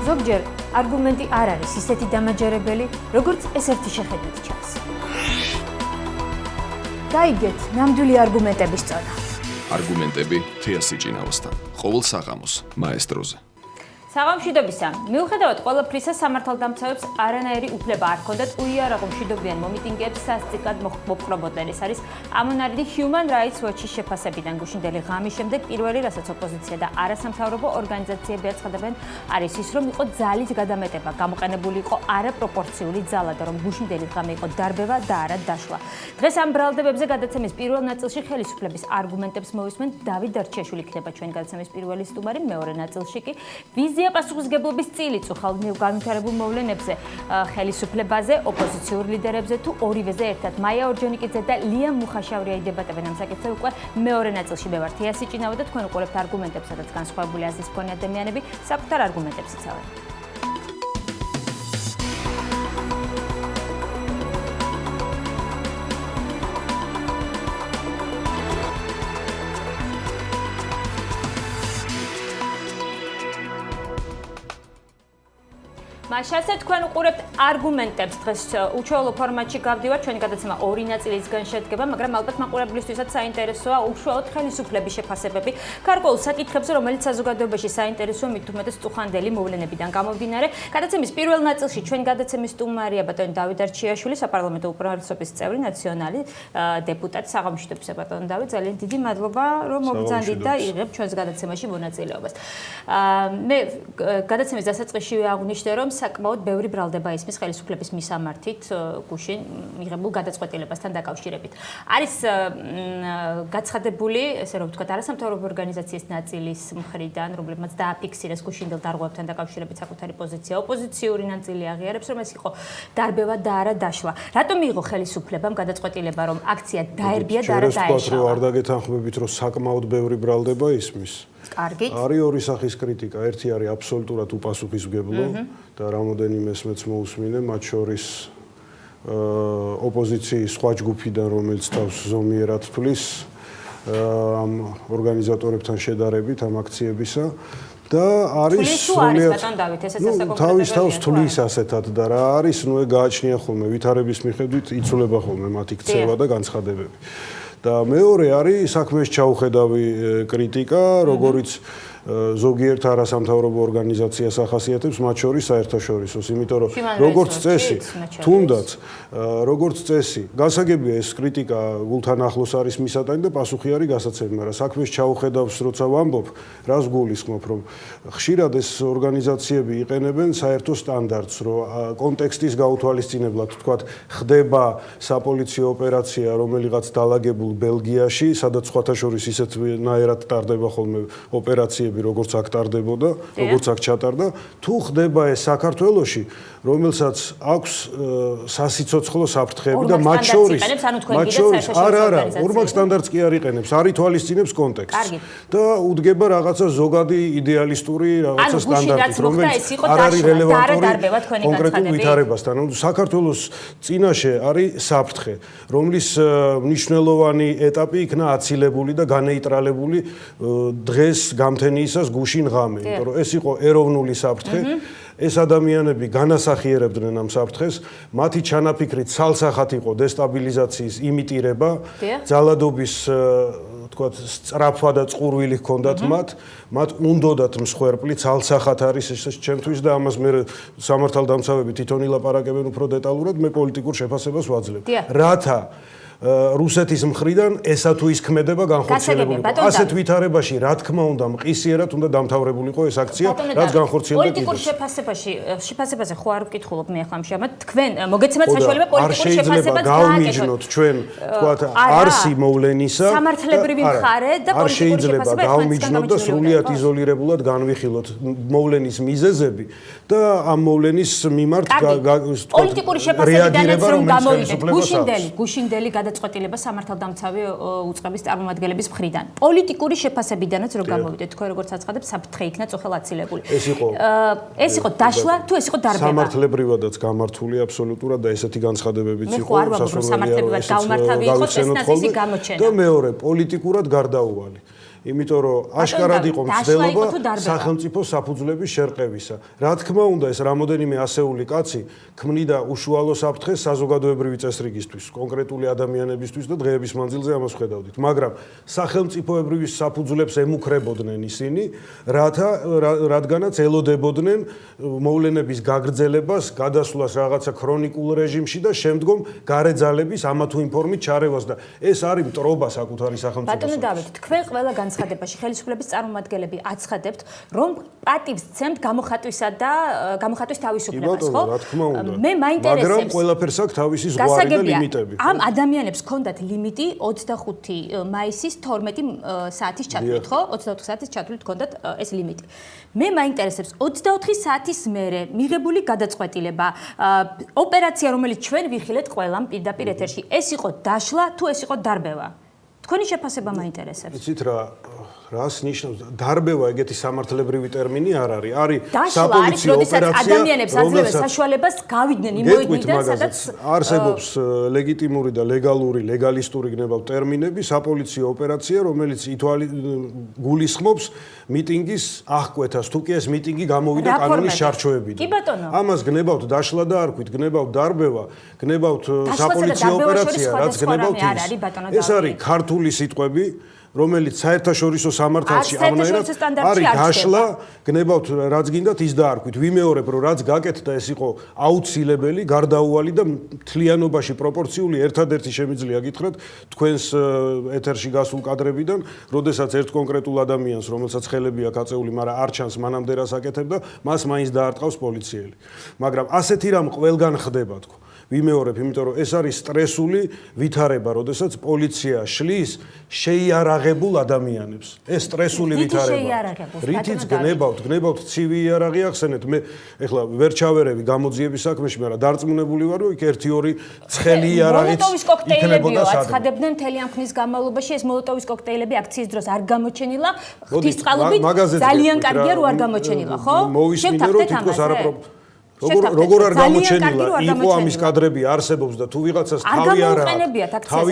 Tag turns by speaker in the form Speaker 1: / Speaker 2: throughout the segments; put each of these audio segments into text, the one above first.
Speaker 1: ზოგჯერ არგუმენტი არ არის ისეთი დამაჯერებელი, როგორც ეს ერთი შეხედვით ჩანს. დაიგეთ ნამდვილი არგუმენტების წონა.
Speaker 2: არგუმენტები თეასი ჭინაოსთან. ყოველ საღამოს მაესტროზე.
Speaker 1: საღამოშვიდობისა, მიუხედავად ყველაფრისა, სამართალდამცავებს არანაირი უფლება არ ჰქონდათ უიარაღო მშვიდობიან მომიტინგეებს სასტიკად მოპყრობოდნენ. ეს არის ამონარიდი Human Rights Watch-ის შეფასებიდან გუშინდელი ღამის შემდეგ პირველი, რასაც ოპოზიცია და არასამთავრობო ორგანიზაციები აცხადებენ, არის ის, რომ იყო ძალის გადამეტება, გამოყენებული იყო არაპროპორციული ძალა და რომ გუშინდელი ღამე იყო დარბევა და არა დაშლა. დღეს ამ ბრალდებებზე გადაცემის პირველ ნაწილში ხელისუფლების არგუმენტებს მოვისმენთ. დავით დარჩიაშვილი იქნება ჩვენ გადაცემის პირველი სტუმარი, მეორე ნაწილში კი ვიზია პასუხისმგებლობის წილი წუხალ განვითარებულ მოვლენებზე, ხელისუფლებაზე, ოპოზიციურ ლიდერებზე თუ ორივეზე ერთად. მაია ორჯონიკიძე და ლია მუხაშავრია იდებატებენ ამ საკითხზე უკვე მეორე ნაწილში. მე ვარ თეასი ჭინავა და თქვენ უყურებთ არგუმენტებს, სადაც განსხვავებული აზრის მქონე ადამიანები საკუთარ არგუმენტებს იცავენ. მაშასე თქვენ უყურებთ არგუმენტებს. დღეს უჩვეულო ფორმატში გავდივარ, ჩვენი გადაცემა ორი ნაწილისგან შედგება, მაგრამ ალბათ მაყურებლისთვისაც საინტერესოა უშუალოდ ხელისუფლების შეფასებები გარკვეულ საკითხებზე, რომელიც საზოგადოებაში საინტერესოა, მით უმეტეს წუხანდელი მოვლენებიდან გამომდინარე. გადაცემის პირველ ნაწილში ჩვენი გადაცემის სტუმარია ბატონი დავით დარჩიაშვილი, საპარლამენტო უპირატესობის წევრი, ნაციონალი დეპუტატი. საღამოშვიდობისა ბატონი დავით, ძალიან დიდი მადლობა, რომ მოგზანდით და იღებ ჩვენს გადაცემაში მონაწილეობას. მე გადაცემის დასაწყისშივე აღვნიშნე, რომ საკმაოდ ბევრი ბრალდება ისმის ხელისუფლების მისამართით გუშინ მიღებულ გადაწყვეტილებასთან დაკავშირებით. არის გაცხადებული, ესე რომ ვთქვათ, არასამთავრობო ორგანიზაციის ნაწილის მხრიდან, რომლებმაც დააფიქსირეს გუშინდელ დარღვევებთან დაკავშირებით საკუთარი პოზიცია. ოპოზიციური ნაწილი აღიარებს, რომ ეს იყო დარბევა და არა დაშლა. რატომ მიიღო ხელისუფლებამ გადაწყვეტილება, რომ აქცია დაერბია და არა დაეშალა?
Speaker 3: არ დაგეთანხმებით, რომ საკმაოდ ბევრი ბრალდება ისმის.
Speaker 1: კარგით.
Speaker 3: არის ორი სახის კრიტიკა. ერთი არის აბსოლუტურად უპასუხისმგებლო და რამოდენიმეს მეც მოусმინე, მათ შორის ოპოზიციის სხვა ჯგუფიდან, რომელიც თავს ზომიერად თვლის ამ ორგანიზატორებთან შედარებით ამ აქციებისა და არის
Speaker 1: სრულიად
Speaker 3: თავის თავს თვლის ასეთად და რა არის, ნუ გააჩნია ხოლმე ვითარების მიხედვით იცვლება ხოლმე მათი ქცევა და განცხადებები. და მეორე არის საქმეს ჩაუხედავი კრიტიკა, როგორიც ზოგიერთ არასამთავრობო ორგანიზაციას ახასიათებს, მათ შორის საერთაშორისოს, იმიტომ რომ როგორც წესი, თუნდაც როგორც წესი, გასაგებია ეს კრიტიკა გულთან ახლოს არის მისატანი და პასუხი არის გასაცემი, მაგრამ საქმეს ჩაუხედავს, როცა ვამბობ, რას გულისხმობ, რომ ხშირად ეს ორგანიზაციები იყენებენ საერთო სტანდარტს, რომ კონტექსტის გაუთვალისწინებლად, თქვათ, ხდება საპოლიციო ოპერაცია, რომელიღაც დალაგებულ ბელგიაში, სადაც სხვათა შორის ისეთნაირად ტარდება ხოლმე ოპერაციები, როგორც აქ ტარდებოდა, როგორც აქ ჩატარდა, თუ ხდება ეს საქართველოში, რომელსაც აქვს სასიცოცხლო საფრთხეები და მათ შორის არა, ორმაგ სტანდარტს კი არ იყენებს, არ ითვალისწინებს კონტექსტს და უდგება რაღაცა ზოგადი იდეალისტური რაღაცა სტანდარტით, რომელიც არ არის რელევანტური კონკრეტულ ვითარებასთან. საქართველოს წინაშე არის საფრთხე, რომლის მნიშვნელოვანი ეტაპი იქნა აცილებული და განეიტრალებული დღეს გამთენიისას გუშინ ღამე, იმიტომ რომ ეს იყო ეროვნული საფრთხე. ეს ადამიანები განასახიერებდნენ ამ საფრთხეს, მათი ჩანაფიქრით ცალსახად იყო დესტაბილიზაციის იმიტირება, ძალადობის თქვათ სწრაფვა და წყურვილი ჰქონდათ მათ უნდოდათ მსხვერპლი, ცალსახად არის ეს ჩემთვის და ამას მე სამართალდამცავები თვითონ ილაპარაკებენ უფრო დეტალურად, მე პოლიტიკურ შეფასებას ვაძლევ. რათა რუსეთის მხრიდან ესა თუ ის ქმედება განხორციელებულიყო. ასეთ ვითარებაში, რა თქმა უნდა, მყისიერად უნდა დამთავრებულიყო ეს აქცია, რაც განხორციელდა კიდეც.
Speaker 1: პოლიტიკურ შეფასებაზე ხო არ ვკითხულობ მე ახლა ამჟამად. თქვენ მოგეცემათ საშუალება პოლიტიკურ შეფასებას
Speaker 3: გავმიჯნოთ ჩვენ, თქვათ, არსი მოვლენისა.
Speaker 1: სამართლებრივი მხარე და პოლიტიკური შეფასება.
Speaker 3: არ შეიძლება გავმიჯნოთ და სრულიად იზოლირებულად განვიხილოთ მოვლენის მიზეზები და ამ მოვლენის მიმართ
Speaker 1: პოლიტიკური შეფასებიდანაც რომ გამოვიდეთ. გუშინდელი გადაწყვეტილება სამართალდამცავი უწყების წარმომადგენლების მხრიდან. პოლიტიკური შეფასებიდანაც რომ გამოვიდეთ, თქვენ როგორც აცხადებს, საფრთხე იქნა წუხელ აცილებული. ეს იყო დაშლა თუ ეს იყო დარბევა?
Speaker 3: სამართლებრივადაც გამართული აბსოლუტურად და ესეთი განცხადებებიც იყო
Speaker 1: სასურველია, რომ სამართლებრივად გამართავი იყო, ეს ნაცისი გამოჩენა.
Speaker 3: და მეორე პოლიტიკურად გარდაუვალი. იმიტომ რომ აშკარად იყო მცდელობა სახელმწიფო საფუძვლების შერყევისა. რა თქმა უნდა, ეს რამოდენიმე ასეული კაცი ქმნიდა უშუალო საფრთხეს საზოგადოებრივი წესრიგისთვის, კონკრეტული ადამიანებისთვის და დღეების მანძილზე ამას ხედავდით. მაგრამ სახელმწიფოებრივი საფუძვლებს ემუქრებოდნენ ისინი, რადგანაც ელოდებოდნენ მოვლენების გაგრძელებას, გადასვლას რაღაცა ქრონიკულ რეჟიმში და შემდგომ გარეძალების ამა თუ იმ ფორმით ჩარევას და ეს არის მტრობა საკუთარი სახელმწიფოს.
Speaker 1: ბატონო დავით, თქვენ ყველა განცხადებაში ხელისუფლების წარმომადგენლები აცხადებთ, რომ პატივს ცემთ გამოხატვისა და გამოხატვის თავისუფლებას, ხო?
Speaker 3: რა თქმა უნდა.
Speaker 1: მე მაინტერესებს.
Speaker 3: მაგრამ ყველაფერს აქვს თავისი ზღვარი და ლიმიტები.
Speaker 1: ამ ადამიანებს ჰქონდათ ლიმიტი 25 მაისის 12 საათის ჩათვლით, ხო? 24 საათის ჩათვლით ჰქონდათ ეს ლიმიტი. მე მაინტერესებს 24 საათის მერე მიღებული გადაწყვეტილება, ოპერაცია, რომელიც ჩვენ ვიხილეთ ყველამ პირდაპირ ეთერში, ეს იყო დაშლა თუ ეს იყო დარბევა? თქვენი შეფასება მაინტერესებს.
Speaker 3: იცით რას ნიშნავს დარბევა, ეგეთი სამართლებრივი ტერმინი არ არის. არის
Speaker 1: საფოლიციო ოპერაცია, ადამიანებს აძლევს საშუალებას გავიდნენ იმ მოედნიდან, სადაც
Speaker 3: არსებობს ლეგიტიმური და ლეგალისტური გნებავ ტერმინები, საფოლიციო ოპერაცია, რომელიც გულისხმობს მიტინგის აღკვეთას, თუ კი ეს მიტინგი გამოვიდა კანონის შარჩოებიდან.
Speaker 1: კი ბატონო.
Speaker 3: ამას გნებავთ დაშლა და არ ქვით, გნებავთ დარბევა, გნებავთ საფოლიციო ოპერაცია, რაც გნებავთ ეს არის ქართული სიტყვები, რომელიც საერთაშორისო სამართალში ამნაირად არის გაშლა, გნებავთ რაც გინდათ ის დაარქვით. ვიმეორებ, რომ რაც გაკეთდა ეს იყო აუცილებელი, გარდაუვალი და მთლიანობაში პროპორციული. ერთადერთი შემიძლია გითხრათ თქვენს ეთერში გასულ კადრებიდან, როდესაც ერთ კონკრეტულ ადამიანს, რომელსაც ხელები აქვს აწეული, მაგრამ არ ჩანს მანამდე რას აკეთებდა, მას მაინც დაარტყავს პოლიციელი. მაგრამ ასეთი რამ ყველგან ხდება თქო. ვიმეორებ, იმიტომ რომ ეს არის სტრესული ვითარება, როდესაც პოლიცია შლის შეიარაღებულ ადამიანებს. ეს სტრესული ვითარება. რითიც გნებავთ ცივი იარაღი ახსენეთ. მე ეხლა ვერ ჩავერევი გამოძიების საქმეში, მაგრამ დარწმუნებული ვარ, რომ იქ 1-2 ცხელი იარაღიც იქნებოდა სადმე.
Speaker 1: აცხადებდნენ მთელი ამ ხნის განმავლობაში ეს მოლოტოვის კოქტეილები აქციის დროს არ გამოჩენილა. ღვთისწყალობით ძალიან კარგია რომ არ გამოჩენილა, ხო?
Speaker 3: მოვისმინე რომ თითქოს არაპრობ როგორ არ გამოჩენილა, იყო ამის კადრები არსებობს და თუ ვიღაცას თავი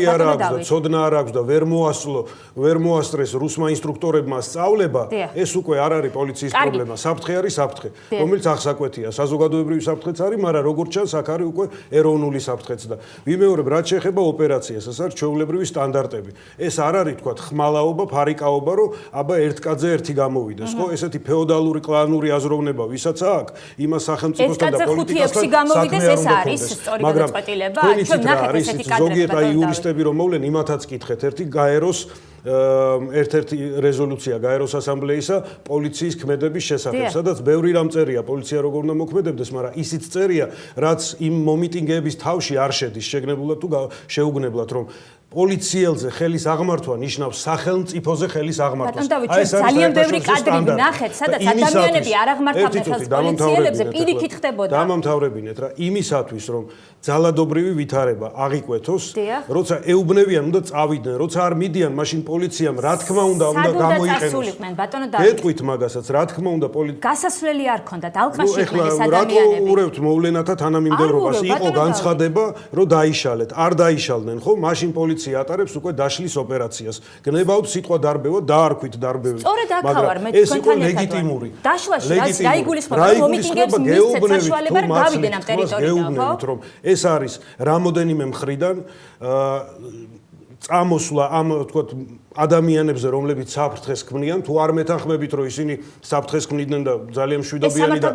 Speaker 3: არ აქვს და ცოდნა არ აქვს და ვერ მოასწრეს რუსმა ინსტრუქტორებმა სწავლება, ეს უკვე არ არის პოლიციის პრობლემა, საფრთხე არის საფრთხე, რომელიც აღსაკვეთია, საზოგადოებრივი საფრთხეც არის, მაგრამ როგორც ჩანს, აქ არის უკვე ეროვნული საფრთხეც და ვიმეორებ, რაც შეეხება ოპერაციას, ეს არის ჩვეულებრივი სტანდარტები. ეს არ არის თქვა ხმალაობა, ფარიკაობა, რომ აბა ერთ კაცზე ერთი გამოვიდეს, ხო? ესეთი ფეოდალური კლანური აზროვნება, ვისაც აქვს, იმას სახელმწიფოს
Speaker 1: კაცზე 5-6 გამოვიდეს, ეს არის სწორი გადაწყვეტილება. ჩვენ ნახეთ ესეთი კადრები.
Speaker 3: ზოგიერთ იურისტები რომ მოვლენ, იმათაც კითხეთ, ერთი გაეროს ერთ-ერთი რეზოლუცია გაეროს ასამბლეისა პოლიციის ქმედების შესახებ, სადაც ბევრი რამ წერია პოლიცია როგორ უნდა მოქმედებდეს, მაგრამ ისიც წერია, რაც იმ მომიტინგეების თავში არ შედის შეგნებულად თუ შეუგნებლად, რომ პოლიციელზე ხელის აღმართვა ნიშნავს სახელმწიფოზე ხელის აღმართვას.
Speaker 1: აი ეს ძალიან ბევრი კადრი ნახეთ, სადაც ადამიანები არ აღმართავდნენ ხელს პოლიციელებზე, პირიქით ხდებოდა.
Speaker 3: დამამთავრებინეთ რა, იმისათვის რომ ძალადობრივი ვითარება აღიკვეთოს, როცა ეუბნებიან უნდა წავიდნენ, როცა არ მიდიან, მაშინ პოლიციამ რა თქმა უნდა გამოიყენოს. გეტყვით მაგასაც, რა თქმა უნდა
Speaker 1: გასასვლელი არ ქონდათ, ალყაში იყვნენ ეს ადამიანები.
Speaker 3: რატო ურევთ მოვლენათა თანამიმდევრობას? იყო განცხადება, რომ დაიშალეთ, არ დაიშალდნენ, ხო? მაშინ პოლიცია ატარებს უკვე დაშლის ოპერაციას. გნებავთ სიტყვა დარბევა, დაარქვით დარბევა.
Speaker 1: სწორედ აქ ვარ, მე თქვენთან
Speaker 3: ლეგიტიმური.
Speaker 1: დაშლაში რაც გაიგულისხმება, მომიტინგეებს მისცეთ საშუალება რა გავიდნენ ამ ტერიტორიიდან, ხო?
Speaker 3: ეს არის რამოდენიმე მხრიდან წამოსვლა ამ თქო ადამიანებზე, რომლებიც საფრთხეს ქმნიან, თუ არ მეთანხმებით, რომ ისინი საფრთხეს ქმნიდნენ და ძალიან მშვიდობიანი და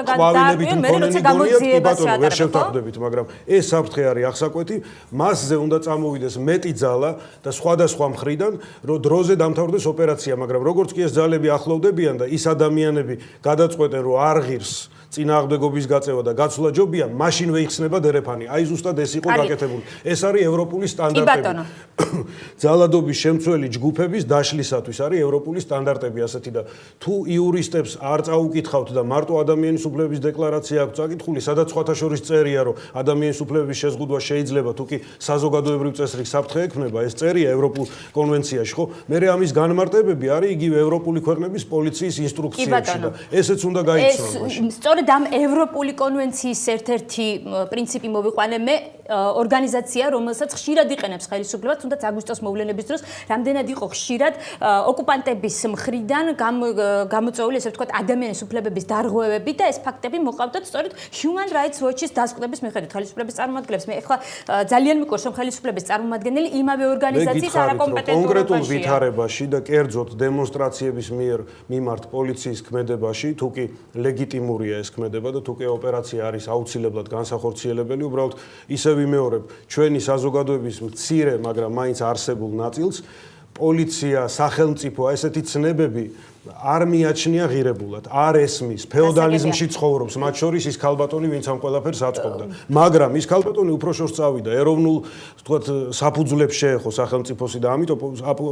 Speaker 3: ყვავილებით მქონენი გონიათ, ვერ შევთანხმდებით, მაგრამ ეს საფრთხე არის აღსაკვეთი, მასზე უნდა წამოვიდეს მეტი ძალა და სხვადასხვა მხრიდან, რომ დროზე დამთავრდეს ოპერაცია, მაგრამ როგორც კი ეს ძალები ახლოვდებიან და ის ადამიანები გადაწყვეტენ, რომ არ ღირს წინააღმდეგობის გაწევა და გაცვლა ჯობია, მაშინვე იხსნება დერეფანი. აი ზუსტად ეს იყო გაკეთებული. ეს არის ევროპული სტანდარტები. ძალადობის შემცველი ჯგუფების დაშლისათვის არის ევროპული სტანდარტები ასეთი და თუ იურისტებს არ წაუკითხავთ და მარტო ადამიანის უფლებების დეკლარაცია აქვს წაკითხული, სადაც სხვათა შორის წერია, რომ ადამიანის უფლებების შეზღუდვა შეიძლება, თუ კი საზოგადოებრივ წესრიგს საფრთხე ექმნება, ეს წერია ევროპულ კონვენციაში, ხო? მერე ამის განმარტებები არის იგივე ევროპული ქვეყნების პოლიციის ინსტრუქციებში და ესეც უნდა გაიცნოს.
Speaker 1: სწორედ ამ ევროპული კონვენციის ერთ-ერთი პრინციპი მოვიყვანე მე ორგანიზაცია, რომელსაც ხშირად იყენებს ხელისუფლება, თუნდაც აგვისტოს მოვლენების დროს, რამდენად იყო ხშირად ოკუპანტების მხრიდან გამოწვეული, ესე ვთქვათ, ადამიანის უფლებების დარღვევები და ეს ფაქტები მოყავდათ სწორედ Human Rights Watch-ის დასკვნების მიხედვით ხელისუფლების წარმომადგენლებს. მე ახლა ძალიან მიყვარს, რომ ხელისუფლების წარმომადგენელი იმავე ორგანიზაციის არაკომპეტენტურობაშია.
Speaker 3: კონკრეტულ ვითარებაში და კერძოდ დემონსტრაციების მიმართ პოლიციის ქმედებაში, თუ კი ლეგიტიმურია ეს ქმედება და თუ კი ოპერაცია არის აუცილებლად განსახორციელებელი, უბრალოდ ისე ვიმეორებ, ჩვენი საზოგადოების მცირე, მაგრამ მაინც არსებულ ნაწილს პოლიცია, სახელმწიფო, ესეთი ცნებები არ მიაჩნია ღირებულად, არ ესმის, ფეოდალიზმში ცხოვრობს, მათ შორის ის ქალბატონი, ვინც ამ ყველაფერს აწყობდა. მაგრამ ის ქალბატონი უფრო შორს წავიდა, ეროვნულ, ვთქვათ, საფუძვლებს შეეხო სახელმწიფოსი და ამიტომ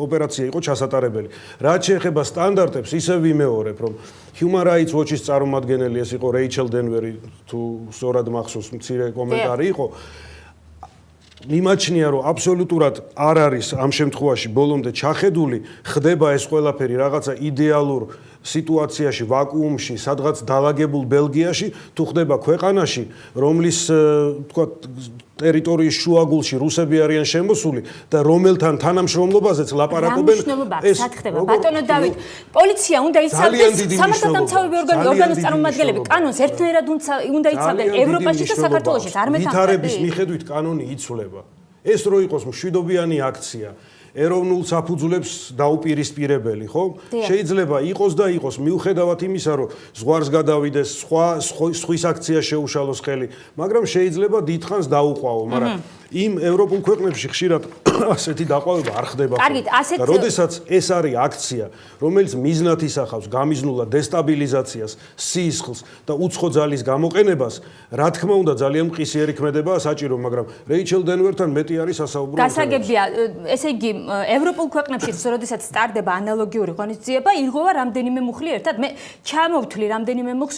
Speaker 3: ოპერაცია იყო ჩასატარებელი. რაც შეეხება სტანდარტებს, ისე ვიმეორებ, რომ Human Rights Watch-ის წარმომადგენელი ეს იყო რეიჩელ დენვერი, თუ სწორად მახსოვს, მცირე კომენტარი იყო. მიმაჩნია, რომ აბსოლუტურად არ არის ამ შემთხვევაში ბოლომდე ჩახედული, ხდება ეს ყველაფერი რაღაცა იდეალურ სიტუაციაში, ვაკუუმში, სადღაც დაალაგებულ ბელგიაში, თუ ხდება ქვეყანაში, რომლის, ვთქვათ, ტერიტორიის შუაგულში რუსები არიან შემოსული და რომელთან თანამშრომლობაზეც ლაპარაკობენ.
Speaker 1: ეს ხდება. ბატონო დავით, პოლიცია უნდა იცავდეს სამართალდამცავები ორგანოს წარმომადგენლები, კანონს ერთნაირად უნდა იცავდნენ ევროპაში და საქართველოში, არ მეთანხმდები.
Speaker 3: ვითარების მიხედვით კანონი იცვლება. ეს რო იყოს მშვიდობიანი აქცია, ეროვნულ საფუძვლებს დაუპირისპირებელი, ხო? შეიძლება იყოს და იყოს, მიუხედავად იმისა, რომ ზღვარს გადავიდეს, სხვის აქცია შეუშალოს ხელი, მაგრამ შეიძლება დიდხანს დაუყვაო, მაგრამ იმ ევროპულ ქვეყნებში ხშირად ასეთი დაყვავება არ ხდება.
Speaker 1: კარგით, ასეთ
Speaker 3: და როდესაც ეს არის აქცია, რომელიც მიზნად ისახავს გამიზნულად დესტაბილიზაციას, სისხლს და უცხო ძალის გამოყენებას, რა თქმა უნდა, ძალიან მყისიერი ქმედებაა საჭირო, მაგრამ რეიჩელ დენვერთან მეტი არის სასაუბრო.
Speaker 1: გასაგებია, ესე იგი, ევროპულ ქვეყნებში, როდესაც სტარდება ანალოგიური ღონისძიება, ირღვევა რამდენიმე მუხლი ერთად. მე ჩამოვთვლი რამდენიმე მუხლს,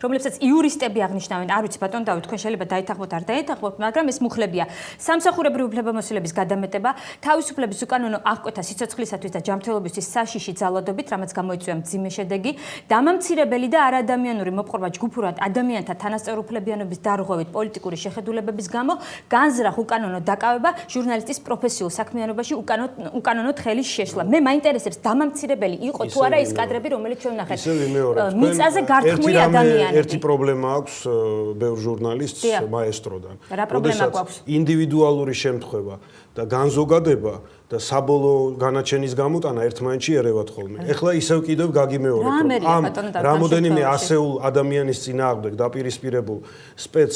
Speaker 1: რომლებსაც იურისტები აღნიშნავენ. არ ვიცი, ბატონო დავით, თქვენ შეიძლება დაეთანხმოთ, არ დაეთანხმოთ, მაგრამ ეს მუხლებია. სამსახურებრივი უფლებამოსილების გადამეტება, თავისუფლების უკანონო აღკვეთა სიცოცხლისათვის და ჯანმრთელობისთვის საშიში ძალადობით, რამაც გამოიწვია მძიმე შედეგი, დამამცირებელი და არადამიანური მოპყრობა ჯგუფურად ადამიანთა თანასწორუფლებიანობის დარღვევით პოლიტიკური შეხედულებების გამო, განზრახ უკანონო დაკავება, ჟურნალისტის პროფესიულ საქმიანობაში უკანონოდ ხელის შეშლა. მე მაინტერესებს დამამცირებელი იყო თუ არა ის კადრები, რომელიც ჩვენ ვნახეთ. მიწაზე გართხმული ადამიანები.
Speaker 3: ერთი პრობლემა აქვს ბევრ ჟურნალისტს მაესტროდან.
Speaker 1: რა პრობლემა გვაქვს?
Speaker 3: ინდივიდუალური შემთხვევა და განზოგადება და საბოლოო განაჩენის გამოტანა ერთმანეთში ერევათ ხოლმე. ეხლა ისევ კიდევ გაგიმეორებ, რომ რამოდენიმე ასეულ ადამიანის წინააღმდეგ დაპირისპირებულ სპეც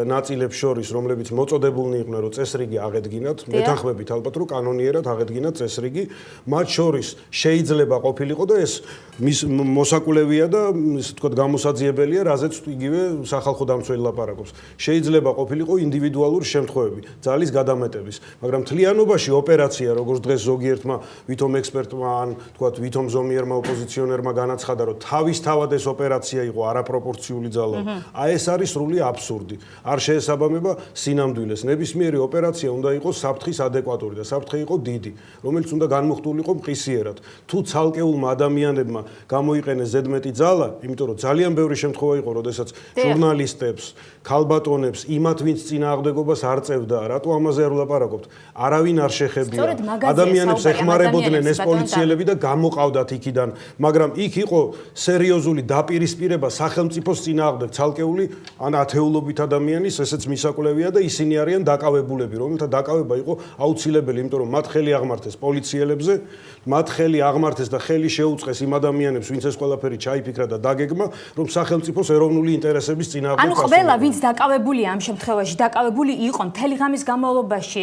Speaker 3: ნაწილებს შორის, რომლებიც მოწოდებულნი იყვნენ, რომ წესრიგი აღედგინათ, მეთანხმებით ალბათ, რომ კანონიერად აღედგინათ წესრიგი, მათ შორის შეიძლება ყოფილიყო და ეს მის მოსაკვლევია და ისე ვთქვათ გამოსაძიებელია, რაზეც იგივე სახალხო დამცველი ლაპარაკობს. შეიძლება ყოფილიყო ინდივიდუალური შემთხვევები, ძალის გადამეტების, მაგრამ თლიანობაში ოპერაცია, როგორც დღეს ზოგიერთმა ვითომ ექსპერტმა ან თქვათ ვითომ ზომიერმა ოპოზიციონერმა განაცხადა, რომ თავისთავად ეს ოპერაცია იყო არაპროპორციული ძალა. აი ეს არის სრული აბსურდი. არ შეესაბამება სინამდვილეს. ნებისმიერი ოპერაცია უნდა იყოს საფრთხის ადეკვატური და საფრთხე იყო დიდი, რომელიც უნდა განმუხტულიყო მყისიერად. თუ ცალკეულმა ადამიანებმა გამოიყენეს ზედმეტი ძალა, იმიტომ რომ ძალიან ბევრი შემთხვევა იყო, როდესაც ჟურნალისტებს, ქალბატონებს, იმათ ვინც წინააღმდეგობას არ წევდა, რატო ამაზე არ ვლაპარაკობთ? არავინ არ შეხებია. ადამიანებს ეხმარებოდნენ ეს პოლიციელები და გამოყავდათ იქიდან, მაგრამ იქ იყო სერიოზული დაპირისპირება სახელმწიფოს წინააღმდეგ, ცალკეული ან ათეულობით ადამიანის, ესეც მისაკვლევია და ისინი არიან დაკავებულები, რომელთა დაკავება იყო აუცილებელი, იმიტომ რომ მათ ხელი აღმართეს პოლიციელებზე, მათ ხელი აღმართეს და ხელი შეუწყეს იმ ადამიანებს, ვინც ეს ყველაფერი ჩაიფიქრა და დაგეგმა, რომ სახელმწიფოს ეროვნული ინტერესების წინააღმდეგ
Speaker 1: ანუ ყველა ვინც დაკავებულია ამ შემთხვევაში, დაკავებული იყო მთელი ღამის განმავლობაში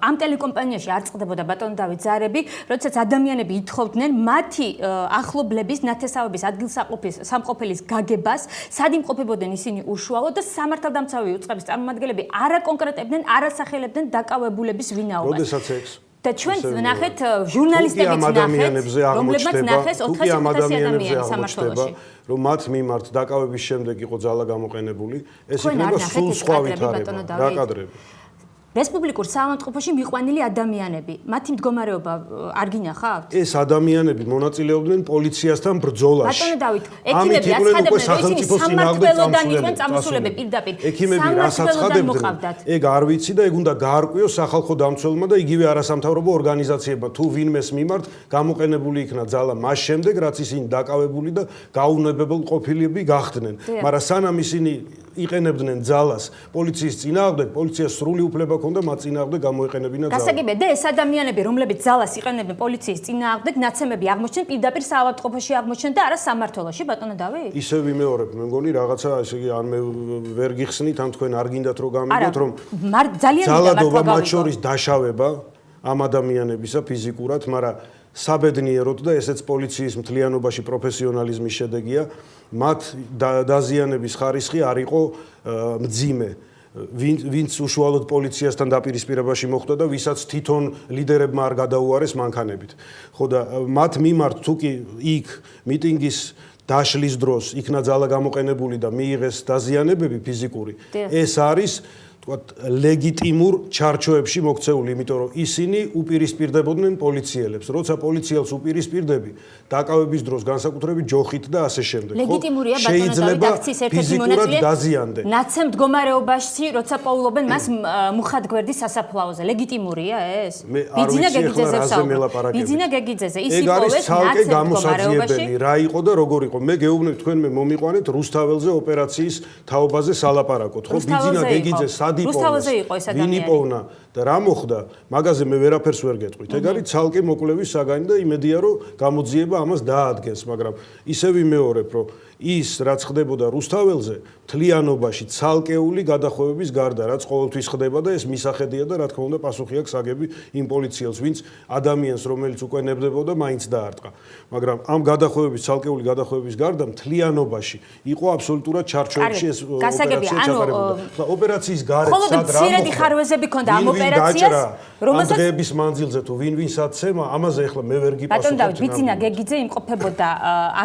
Speaker 1: ამ ტელეკომპანიაში არ წყდებოდა ბატონო დავით ზარები, როდესაც ადამიანები ითხოვდნენ მათი ახლობლების ნათესავების ადგილსამყოფელის გაგებას, სად იმყოფებოდნენ ისინი უშუალოდ და სამართალდამცავი უწყების წარმომადგენლები არ აკონკრეტებდნენ, არ ასახელებდნენ დაკავებულების ვინაობას.
Speaker 3: როდესაც ეს
Speaker 1: და ჩვენ ვნახეთ ჟურნალისტებიც ნახეს,
Speaker 3: თუკი ამ ადამიანებზე აღმოჩნდება, რომ მათ მიმართ დაკავების შემდეგ იყო ძალა გამოყენებული, ეს იქნება სულ სხვა ვითარება. რა კადრები?
Speaker 1: რესპუბლიკურ საავადმყოფოში მიყვანილი ადამიანები, მათი მდგომარეობა არ გინახავთ?
Speaker 3: ეს ადამიანები მონაწილეობდნენ პოლიციასთან ბრძოლაში.
Speaker 1: ბატონო დავით, ექიმები აცხადებდნენ, რომ ისინი სამმართველოდან იყვნენ წამოსულები პირდაპირ.
Speaker 3: ექიმები რასაც ხადებდნენ, ეგ არ ვიცი და ეგ უნდა გაარკვიოს სახალხო დამცველმა და იგივე არასამთავრობო ორგანიზაციებმა. თუ ვინმეს მიმართ გამოყენებული იქნა ძალა მას შემდეგ, რაც ისინი დაკავებული და გაუნებებელ ყოფილები გახდნენ. მაგრამ სანამ ისინი იყენებდნენ ძალას პოლიციის წინააღმდეგ, პოლიციას სრული უფლება ჰქონდა მათ წინააღმდეგ გამოეყენებინა ძალა.
Speaker 1: გასაგებია და ეს ადამიანები, რომლებიც ძალას იყენებდნენ პოლიციის წინააღმდეგ, ნაცემები აღმოჩნდნენ პირდაპირ საავადმყოფოში აღმოჩნდნენ და არა სამმართველოში, ბატონო დავით?
Speaker 3: ისე ვიმეორებ, მე მგონი რაღაცა ესე იგი ან მე ვერ გიხსნით, ან თქვენ არ გინდათ რომ გამიგოთ, რომ
Speaker 1: ძალიან
Speaker 3: ძალადობა მათ შორის დაშავება ამ ადამიანებისა ფიზიკურად, მაგრამ საბედნიეროდ და ესეც პოლიციის მთლიანობაში პროფესიონალიზმის შედეგია, მათ დაზიანების ხარისხი არ იყო მძიმე. ვინც უშუალოდ პოლიციასთან დაპირისპირებაში მოხვდა და ვისაც თვითონ ლიდერებმა არ გადაუარეს მანქანებით. ხო და მათ მიმართ თუ კი იქ მიტინგის დაშლის დროს იქნა ძალა გამოყენებული და მიიღეს დაზიანებები ფიზიკური, ეს არის ლეგიტიმურ ჩარჩოებში მოქცეული, იმიტომ რომ ისინი უპირისპირდებოდნენ პოლიციელებს. როცა პოლიციელს უპირისპირდები, დაკავების დროს განსაკუთრებით ჯოხით და ასე შემდეგ.
Speaker 1: ლეგიტიმურია ბატონო დავით აქციის ერთ-ერთი მონაწილე. ნაცემ მდგომარეობაში, როცა პოულობენ მას მუხათგვერდის სასაფლაოზე. ლეგიტიმურია ეს? ბიძინა გეგიძეზე ვსაუბრობ. ბიძინა გეგიძეზე ის იპოვეს ნაცემ მდგომარეობაში.
Speaker 3: რა იყო და როგორ იყო? მე გეუბნებთ თქვენ მე მომიყვანეთ რუსთაველზე ოპერაციის თაობაზე სალაპარაკოთ. ხო ბიძინა გეგიძე
Speaker 1: რუსთაველზე იყო ეს ადამიანი.
Speaker 3: ვინ იპოვნა და რა მოხდა? მაგაზე მე ვერაფერს ვერ გეტყვით. ეგ არის ცალკე მოკლევის საგანი და იმედია რომ გამოძიება ამას დაადგენს, მაგრამ ისე ვიმეორებ, რომ ის რაც ხდებოდა რუსთაველზე, მთლიანობაში ცალკეული გადახვევების გარდა, რაც ყოველთვის ხდება და ეს მისახედია და რა თქმა უნდა პასუხი აქვს აგები იმ პოლიციელს, ვინც ადამიანს, რომელიც უკვე ნებდებოდა, მაინც დაარტყა. მაგრამ ამ გადახვევების, ცალკეული გადახვევების გარდა, მთლიანობაში იყო აბსოლუტურად ჩარჩოებში ეს ოპერაცია ჩატარებოდა. ოპერაციის გარეთ
Speaker 1: სად რა მოხდა? მცირედი ხარვეზები ქონდა ამ ოპერაციას,
Speaker 3: რომელსაც დღეების მანძილზე თუ ვინ საცემა, ამაზე ახლა მე ვერ გიპასუხებ.
Speaker 1: ბატონო დავით, ბიძინა გეგიძე იმყოფებოდა